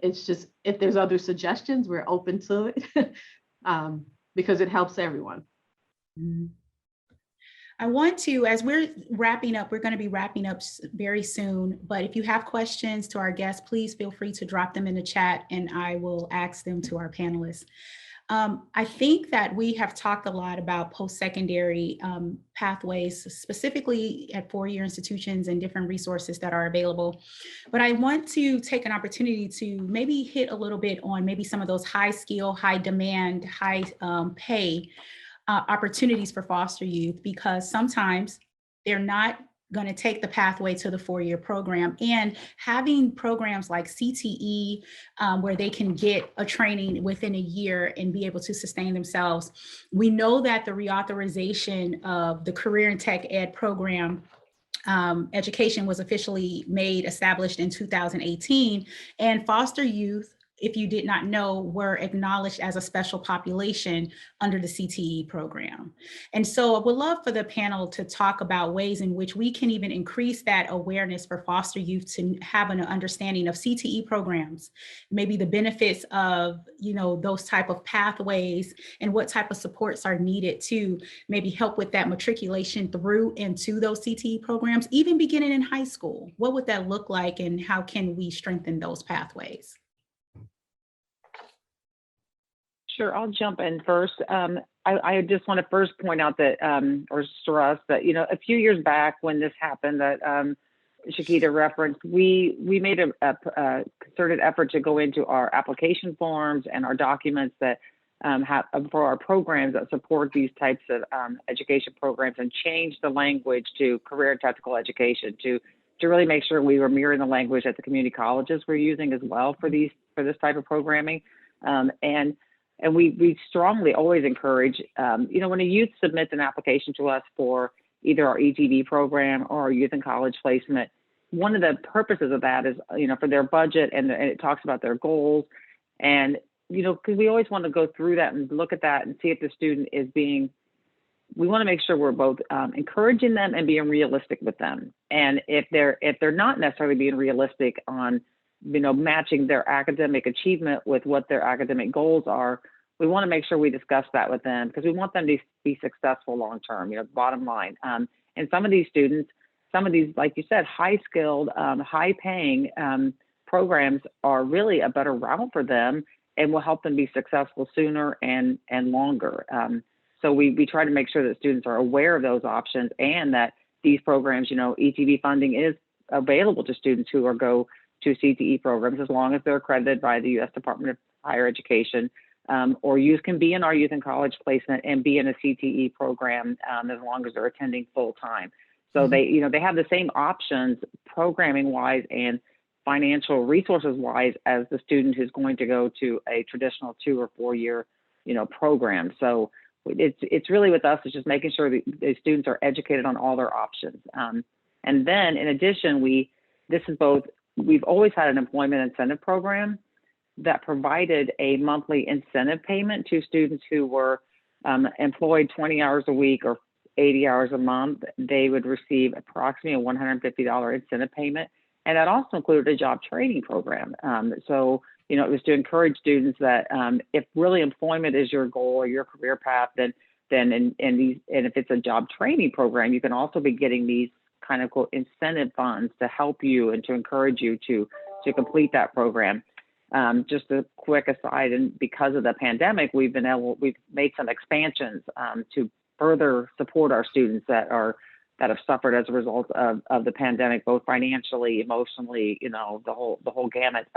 S4: It's just, if there's other suggestions, we're open to it because it helps everyone.
S2: I want to, as we're wrapping up, we're going to be wrapping up very soon, but if you have questions to our guests, please feel free to drop them in the chat and I will ask them to our panelists. I think that we have talked a lot about post-secondary pathways, specifically at four-year institutions and different resources that are available. But I want to take an opportunity to maybe hit a little bit on maybe some of those high skill, high demand, high pay opportunities for foster youth, because sometimes they're not going to take the pathway to the four-year program, and having programs like CTE where they can get a training within a year and be able to sustain themselves. We know that the reauthorization of the career and tech ed program education was officially established in 2018, and foster youth, if you did not know, were acknowledged as a special population under the CTE program. And so I would love for the panel to talk about ways in which we can even increase that awareness for foster youth to have an understanding of CTE programs, maybe the benefits of, those type of pathways and what type of supports are needed to maybe help with that matriculation through into those CTE programs, even beginning in high school. What would that look like, and how can we strengthen those pathways?
S5: Sure, I'll jump in first. I just want to first point out that, or stress that, a few years back when this happened that Chequita referenced, we made a concerted effort to go into our application forms and our documents that have for our programs that support these types of education programs, and change the language to career and technical education to really make sure we were mirroring the language that the community colleges were using as well for this type of programming. And we strongly always encourage, when a youth submits an application to us for either our ETD program or our youth and college placement, one of the purposes of that is, for their budget, and it talks about their goals. And, because we always want to go through that and look at that and see if the student is we want to make sure we're both encouraging them and being realistic with them. And if they're not necessarily being realistic on matching their academic achievement with what their academic goals are, we want to make sure we discuss that with them, because we want them to be successful long-term, bottom line. And some of these students, like you said, high-skilled, high-paying programs are really a better route for them and will help them be successful sooner and longer. So we try to make sure that students are aware of those options, and that these programs, ETV funding is available to students who go to CTE programs, as long as they're accredited by the U.S. Department of Higher Education, or youth can be in our youth and college placement and be in a CTE program as long as they're attending full time. So they have the same options programming wise and financial resources wise as the student who's going to go to a traditional 2 or 4 year, program. So it's really with us, it's just making sure that the students are educated on all their options. And then in addition, we've always had an employment incentive program that provided a monthly incentive payment to students who were employed 20 hours a week or 80 hours a month. They would receive approximately a $150 incentive payment. And that also included a job training program. So, it was to encourage students that if really employment is your goal or your career path, then and if it's a job training program, you can also be getting these kind of quote incentive funds to help you and to encourage you to complete that program. Just a quick aside, and because of the pandemic, we've made some expansions to further support our students that have suffered as a result of the pandemic, both financially, emotionally, the whole gamut.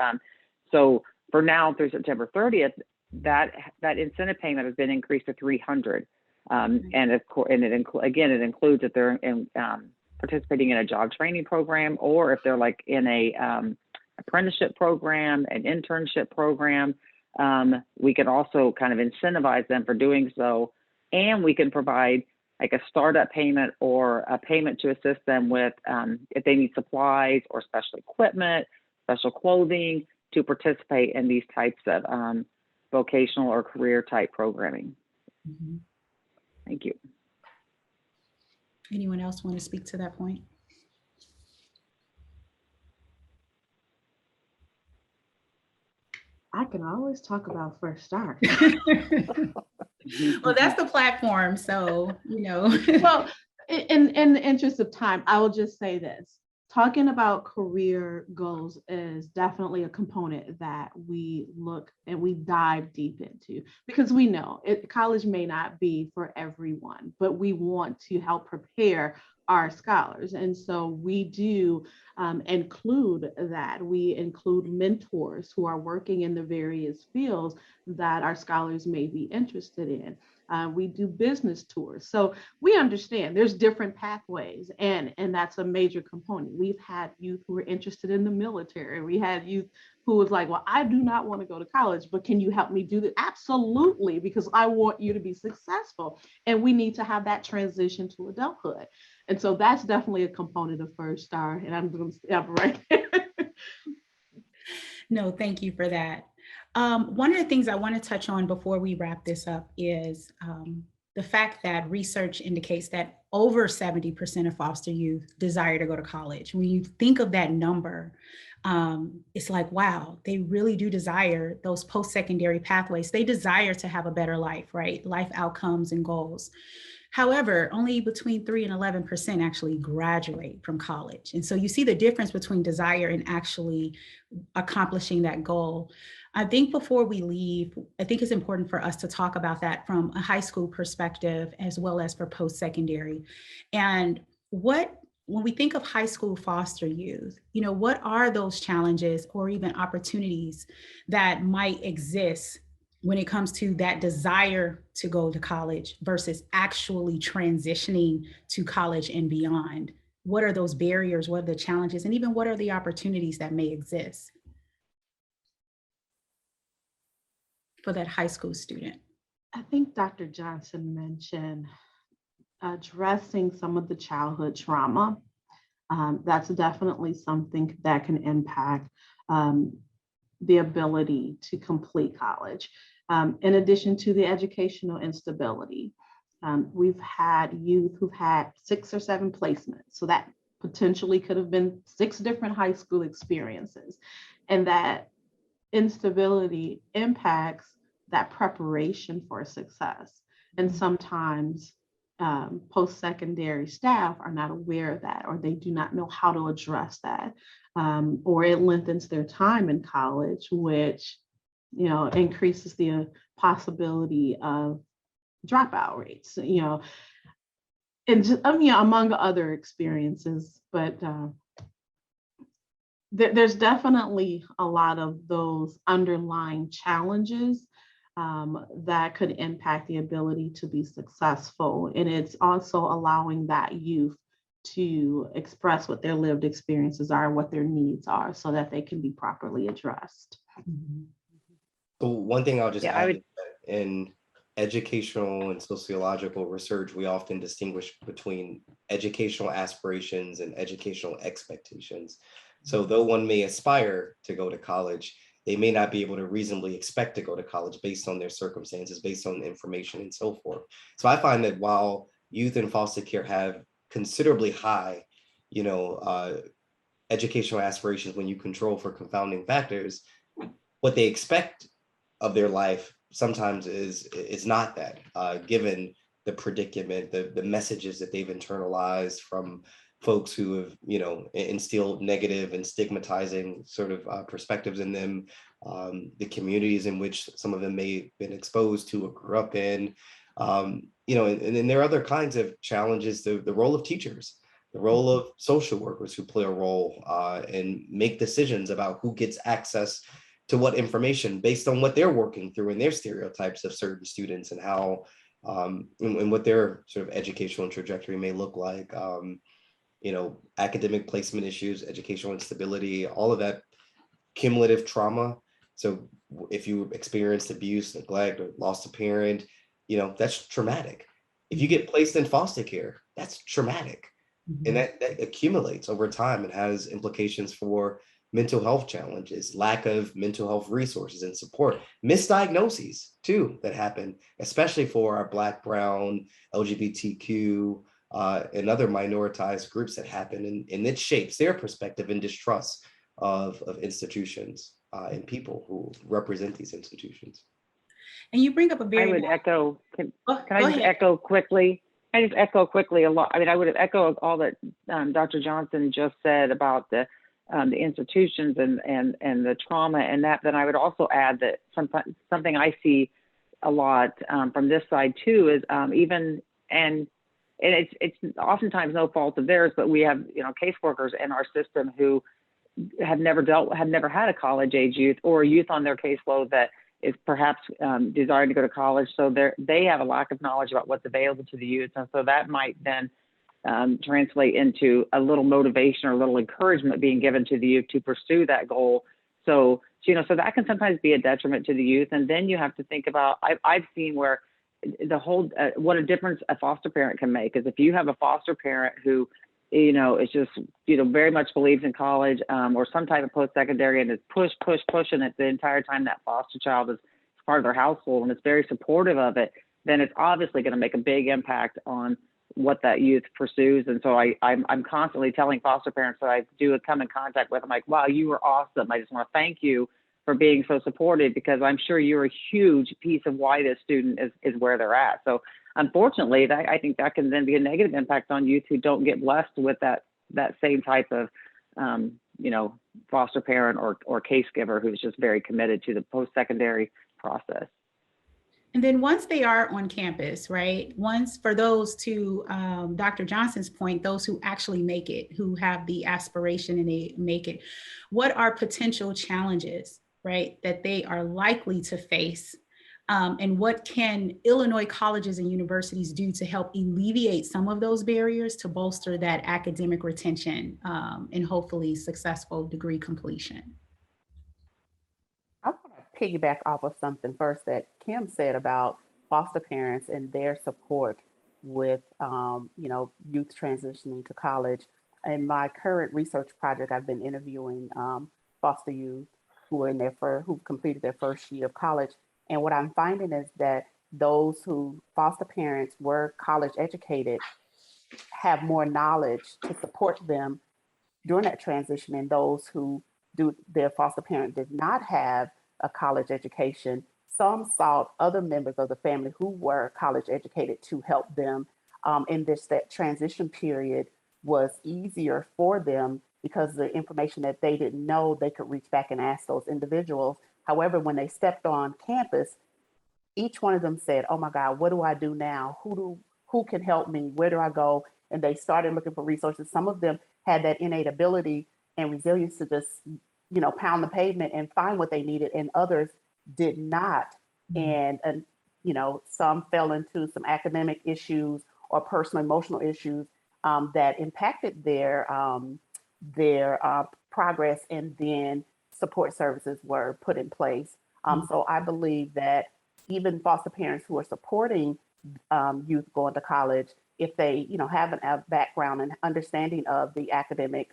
S5: So for now, through September 30th, that incentive payment has been increased to $300, and it includes if they're participating in a job training program, or if they're like in a apprenticeship program, an internship program. We can also kind of incentivize them for doing so, and we can provide like a startup payment or a payment to assist them with if they need supplies or special equipment, special clothing to participate in these types of vocational or career type programming.
S2: Mm-hmm.
S5: Thank you.
S2: Anyone else want to speak to that point?
S4: I can always talk about Fresh Start.
S2: Well, that's the platform, so
S4: Well, In the interest of time, I will just say this. Talking about career goals is definitely a component that we look and we dive deep into, because we know college may not be for everyone, but we want to help prepare our scholars. And so we do include that. We include mentors who are working in the various fields that our scholars may be interested in. We do business tours. So we understand there's different pathways, and that's a major component. We've had youth who were interested in the military. We had youth who was like, well, I do not want to go to college, but can you help me do that? Absolutely, because I want you to be successful. And we need to have that transition to adulthood. And so that's definitely a component of First Star. And I'm going to stop right there.
S2: No, thank you for that. One of the things I want to touch on before we wrap this up is the fact that research indicates that over 70% of foster youth desire to go to college. When you think of that number, it's like, wow, they really do desire those post-secondary pathways. They desire to have a better life, right? Life outcomes and goals. However, only between 3 and 11% actually graduate from college. And so you see the difference between desire and actually accomplishing that goal. I think before we leave, I think it's important for us to talk about that from a high school perspective, as well as for post-secondary. And when we think of high school foster youth, what are those challenges or even opportunities that might exist when it comes to that desire to go to college versus actually transitioning to college and beyond? What are those barriers? What are the challenges? And even what are the opportunities that may exist for that high school student?
S4: I think Dr. Johnson mentioned addressing some of the childhood trauma. That's definitely something that can impact the ability to complete college. In addition to the educational instability, we've had youth who've had 6 or 7 placements. So that potentially could have been 6 different high school experiences. And that instability impacts that preparation for success. And sometimes post-secondary staff are not aware of that, or they do not know how to address that. Or it lengthens their time in college, which increases the possibility of dropout rates, and just, among other experiences. But there's definitely a lot of those underlying challenges that could impact the ability to be successful. And it's also allowing that youth to express what their lived experiences are, what their needs are, so that they can be properly addressed.
S2: Mm-hmm.
S3: So one thing I'll just
S5: Yeah,
S3: add, in educational and sociological research, we often distinguish between educational aspirations and educational expectations. So though one may aspire to go to college, they may not be able to reasonably expect to go to college based on their circumstances, based on information and so forth. So I find that while youth in foster care have considerably high, educational aspirations, when you control for confounding factors, what they expect of their life sometimes is not that, given the predicament, the messages that they've internalized from folks who have, instilled negative and stigmatizing sort of perspectives in them, the communities in which some of them may have been exposed to or grew up in, and then there are other kinds of challenges, the role of teachers, the role of social workers who play a role and make decisions about who gets access to what information based on what they're working through and their stereotypes of certain students and how, and what their sort of educational trajectory may look like. Academic placement issues, educational instability, all of that cumulative trauma. So if you experienced abuse, neglect, or lost a parent, that's traumatic. If you get placed in foster care, that's traumatic. Mm-hmm. And that accumulates over time and has implications for mental health challenges, lack of mental health resources and support, misdiagnoses too that happen, especially for our Black, Brown, LGBTQ, and other minoritized groups that happen, and it shapes their perspective and distrust of institutions and people who represent these institutions.
S2: And you bring up a very—
S5: I would echo, can I just
S2: ahead.
S5: echo quickly? I just echo quickly a lot. I mean, I would echo all that Dr. Johnson just said about the institutions and the trauma and that. Then I would also add that something I see a lot from this side too is and it's oftentimes no fault of theirs, but we have caseworkers in our system who have never had a college age youth or a youth on their caseload that is perhaps desiring to go to college. So they have a lack of knowledge about what's available to the youth. And so that might then translate into a little motivation or a little encouragement being given to the youth to pursue that goal. So that can sometimes be a detriment to the youth. And then you have to think about, I've seen where the whole, what a difference a foster parent can make is if you have a foster parent who, is just, very much believes in college or some type of post-secondary and is pushing it the entire time that foster child is part of their household and is very supportive of it, then it's obviously going to make a big impact on what that youth pursues. And so I'm constantly telling foster parents that I do come in contact with, I'm like, wow, you were awesome. I just want to thank you for being so supportive because I'm sure you're a huge piece of why this student is where they're at. So unfortunately, I think that can then be a negative impact on youth who don't get blessed with that same type of, foster parent or case giver who's just very committed to the post-secondary process.
S2: And then once they are on campus, right? Once for those to Dr. Johnson's point, those who actually make it, who have the aspiration and they make it, what are potential challenges, right, that they are likely to face? And what can Illinois colleges and universities do to help alleviate some of those barriers to bolster that academic retention and hopefully successful degree completion?
S6: I want to piggyback off of something first that Kim said about foster parents and their support with, youth transitioning to college. In my current research project, I've been interviewing foster youth who've completed their first year of college. And what I'm finding is that those who foster parents were college educated have more knowledge to support them during that transition, and those who their foster parent did not have a college education, some sought other members of the family who were college educated to help them in that transition period was easier for them because the information that they didn't know, they could reach back and ask those individuals. However, when they stepped on campus, each one of them said, oh my God, what do I do now? Who can help me? Where do I go? And they started looking for resources. Some of them had that innate ability and resilience to just, pound the pavement and find what they needed, and others did not. And some fell into some academic issues or personal emotional issues that impacted their progress, and then support services were put in place. So I believe that even foster parents who are supporting youth going to college, if they have a background and understanding of the academic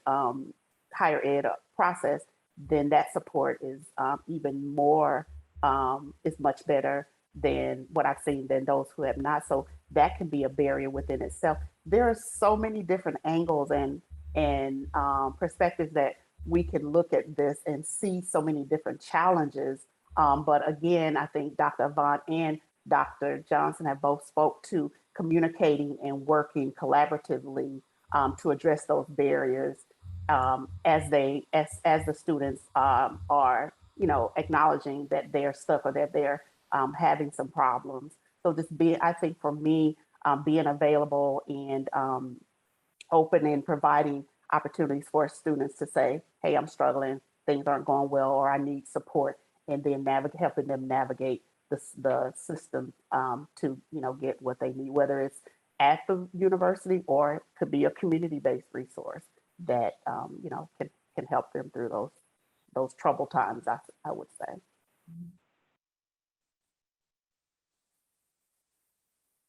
S6: higher ed process, then that support is even more is much better than what I've seen than those who have not. So that can be a barrier within itself. There are so many different angles and perspectives that we can look at this and see so many different challenges. But again, I think Dr. Avant and Dr. Johnson have both spoke to communicating and working collaboratively to address those barriers as the students are acknowledging that they're stuck or that they're having some problems. So I think for me, being available and open and providing opportunities for students to say, hey, I'm struggling, things aren't going well, or I need support, and then helping them navigate the system to get what they need, whether it's at the university or it could be a community-based resource that can help them through those troubled times, I would say.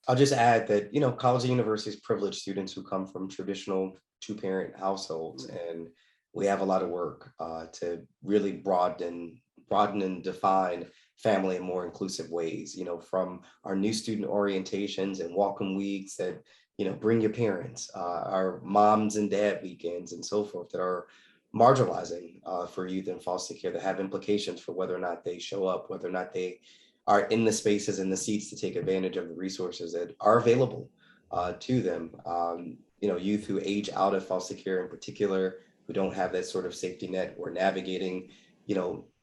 S3: I'll just add that, college and universities privilege students who come from traditional two-parent households, and we have a lot of work to really broaden and define family in more inclusive ways, from our new student orientations and welcome weeks that, bring your parents, our moms and dad weekends and so forth that are marginalizing for youth in foster care, that have implications for whether or not they show up, whether or not they are in the spaces and the seats to take advantage of the resources that are available to them. Youth who age out of foster care in particular, who don't have that sort of safety net or navigating,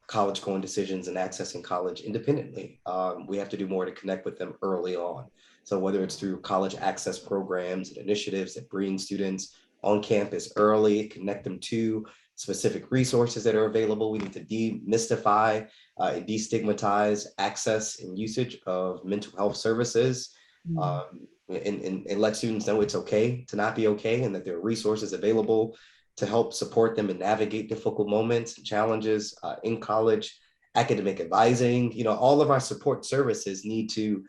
S3: college going decisions and accessing college independently. We have to do more to connect with them early on. So whether it's through college access programs and initiatives that bring students on campus early, connect them to specific resources that are available. We need to demystify and destigmatize access and usage of mental health services, and let students know it's okay to not be okay, and that there are resources available to help support them and navigate difficult moments and challenges in college. Academic advising, all of our support services need to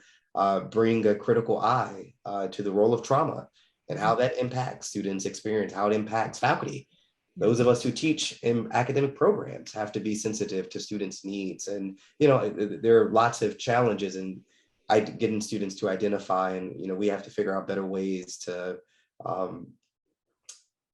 S3: bring a critical eye to the role of trauma and how that impacts students' experience, how it impacts faculty. Those of us who teach in academic programs have to be sensitive to students' needs. And, there are lots of challenges in getting students to identify, and, we have to figure out better ways to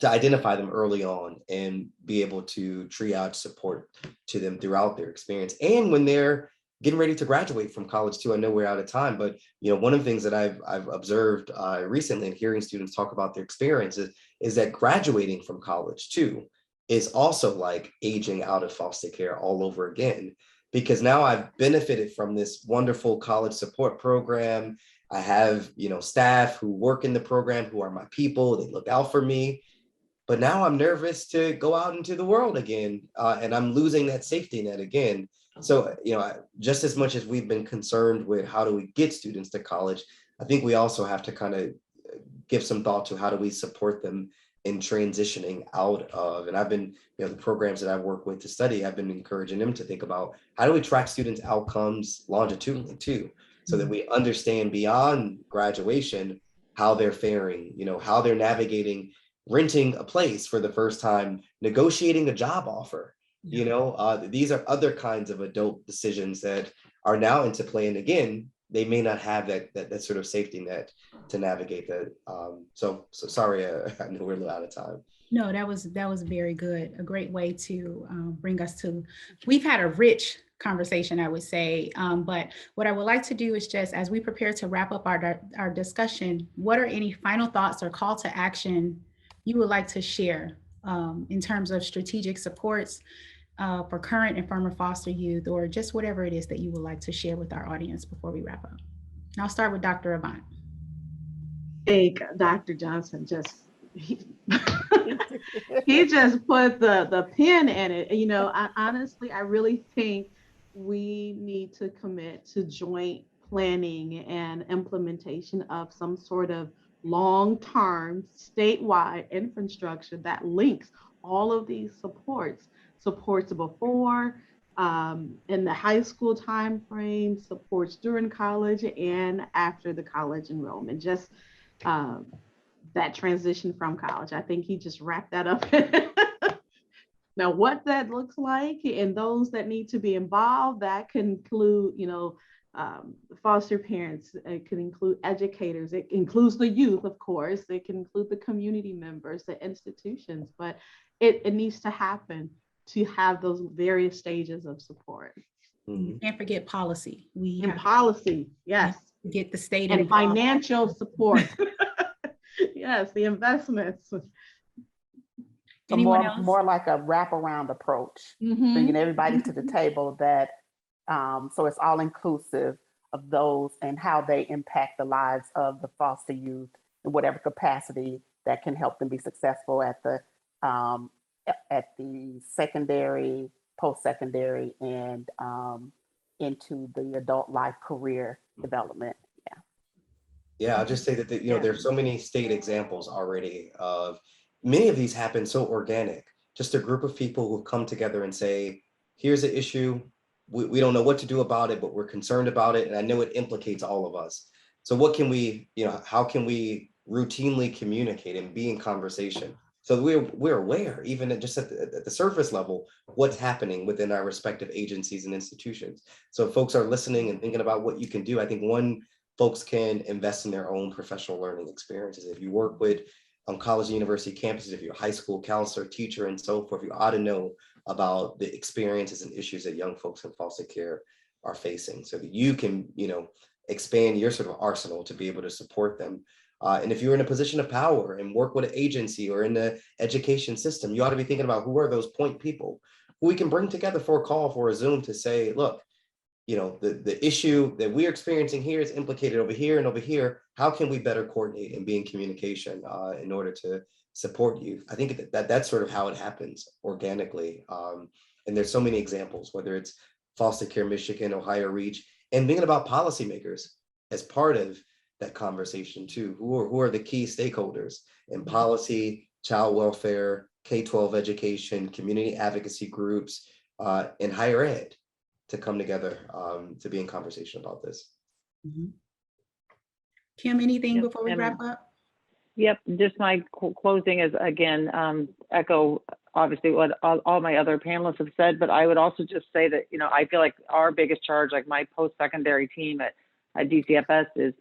S3: identify them early on and be able to triage support to them throughout their experience. And when they're getting ready to graduate from college too, I know we're out of time, but one of the things that I've observed recently and hearing students talk about their experiences is that graduating from college too is also like aging out of foster care all over again, because now I've benefited from this wonderful college support program. I have, staff who work in the program who are my people, they look out for me. But now I'm nervous to go out into the world again, and I'm losing that safety net again. So, just as much as we've been concerned with how do we get students to college, I think we also have to kind of give some thought to how do we support them in transitioning out of, and I've been, the programs that I've worked with to study, I've been encouraging them to think about how do we track students' outcomes longitudinally too, so that we understand beyond graduation how they're faring, how they're navigating renting a place for the first time, negotiating a job offer. These are other kinds of adult decisions that are now into play. And again, they may not have that sort of safety net to navigate that. So sorry, I know we're a little out of time.
S2: No, that was very good. A great way to bring us to, we've had a rich conversation, I would say. But what I would like to do is just, as we prepare to wrap up our discussion, what are any final thoughts or call to action you would like to share in terms of strategic supports for current and former foster youth, or just whatever it is that you would like to share with our audience before we wrap up? And I'll start with Dr. Avant.
S4: Hey, Dr. Johnson he just put the pin in it. Honestly, I really think we need to commit to joint planning and implementation of some sort of long-term statewide infrastructure that links all of these supports before in the high school time frame, supports during college and after the college enrollment, just that transition from college. I think he just wrapped that up. Now, what that looks like and those that need to be involved, that can include, foster parents, it can include educators, it includes the youth, of course, it can include the community members, the institutions, but it needs to happen to have those various stages of support.
S2: You can't forget policy.
S4: Policy, yes.
S2: Get the state
S4: and
S2: involved.
S4: Financial support. Yes, the investments.
S6: So more like a wraparound approach, bringing everybody to the table that, so it's all inclusive of those and how they impact the lives of the foster youth in whatever capacity that can help them be successful at the secondary, post-secondary, and into the adult life career development.
S3: Yeah, I'll just say that there's so many state examples already of many of these happen so organic. Just a group of people who come together and say, here's an issue. We don't know what to do about it, but we're concerned about it. And I know it implicates all of us. So what can we, how can we routinely communicate and be in conversation? So we're aware, even just at the surface level, what's happening within our respective agencies and institutions. So if folks are listening and thinking about what you can do, I think folks can invest in their own professional learning experiences. If you work with on college and university campuses, if you're a high school counselor, teacher, and so forth, you ought to know about the experiences and issues that young folks in foster care are facing, so that you can, expand your sort of arsenal to be able to support them And if you're in a position of power and work with an agency or in the education system, you ought to be thinking about who are those point people who we can bring together for a call, for a Zoom, to say, look, the issue that we're experiencing here is implicated over here and over here. How can we better coordinate and be in communication in order to support youth? I think that's sort of how it happens organically. And there's so many examples, whether it's Foster Care Michigan, Ohio Reach, and thinking about policymakers as part of that conversation too. Who are the key stakeholders in policy, child welfare, K-12 education, community advocacy groups, and higher ed, to come together to be in conversation about this.
S2: Kim, anything
S5: Yep,
S2: before we
S5: and-
S2: wrap up?
S5: Yep, just my closing is, again, echo obviously what all my other panelists have said, but I would also just say that, I feel like our biggest charge, like my post-secondary team at DCFS, is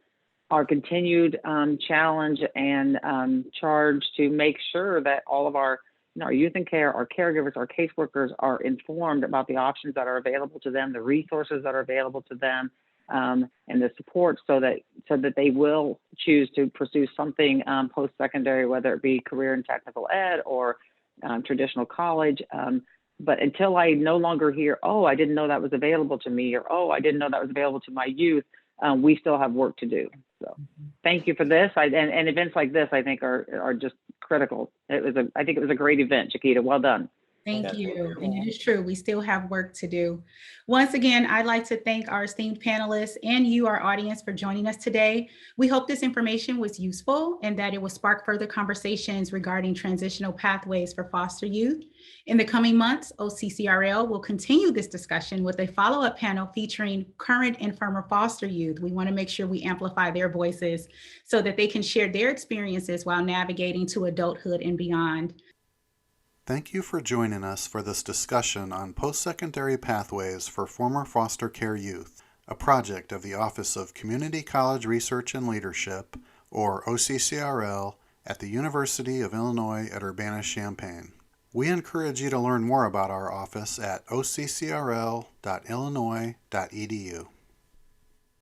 S5: our continued challenge and charge to make sure that all of our our youth in care, our caregivers, our caseworkers are informed about the options that are available to them, the resources that are available to them, and the support, so that they will choose to pursue something post-secondary, whether it be career and technical ed or traditional college. But until I no longer hear, oh, I didn't know that was available to me, or oh, I didn't know that was available to my youth, we still have work to do. So thank you for this. And events like this, I think, are just critical. I think it was a great event, Chequita. Well done.
S2: Thank you. And it is true, we still have work to do. Once again, I'd like to thank our esteemed panelists and you, our audience, for joining us today. We hope this information was useful and that it will spark further conversations regarding transitional pathways for foster youth. In the coming months, OCCRL will continue this discussion with a follow-up panel featuring current and former foster youth. We want to make sure we amplify their voices so that they can share their experiences while navigating to adulthood and beyond.
S1: Thank you for joining us for this discussion on post-secondary pathways for former foster care youth, a project of the Office of Community College Research and Leadership, or OCCRL, at the University of Illinois at Urbana-Champaign. We encourage you to learn more about our office at occrl.illinois.edu.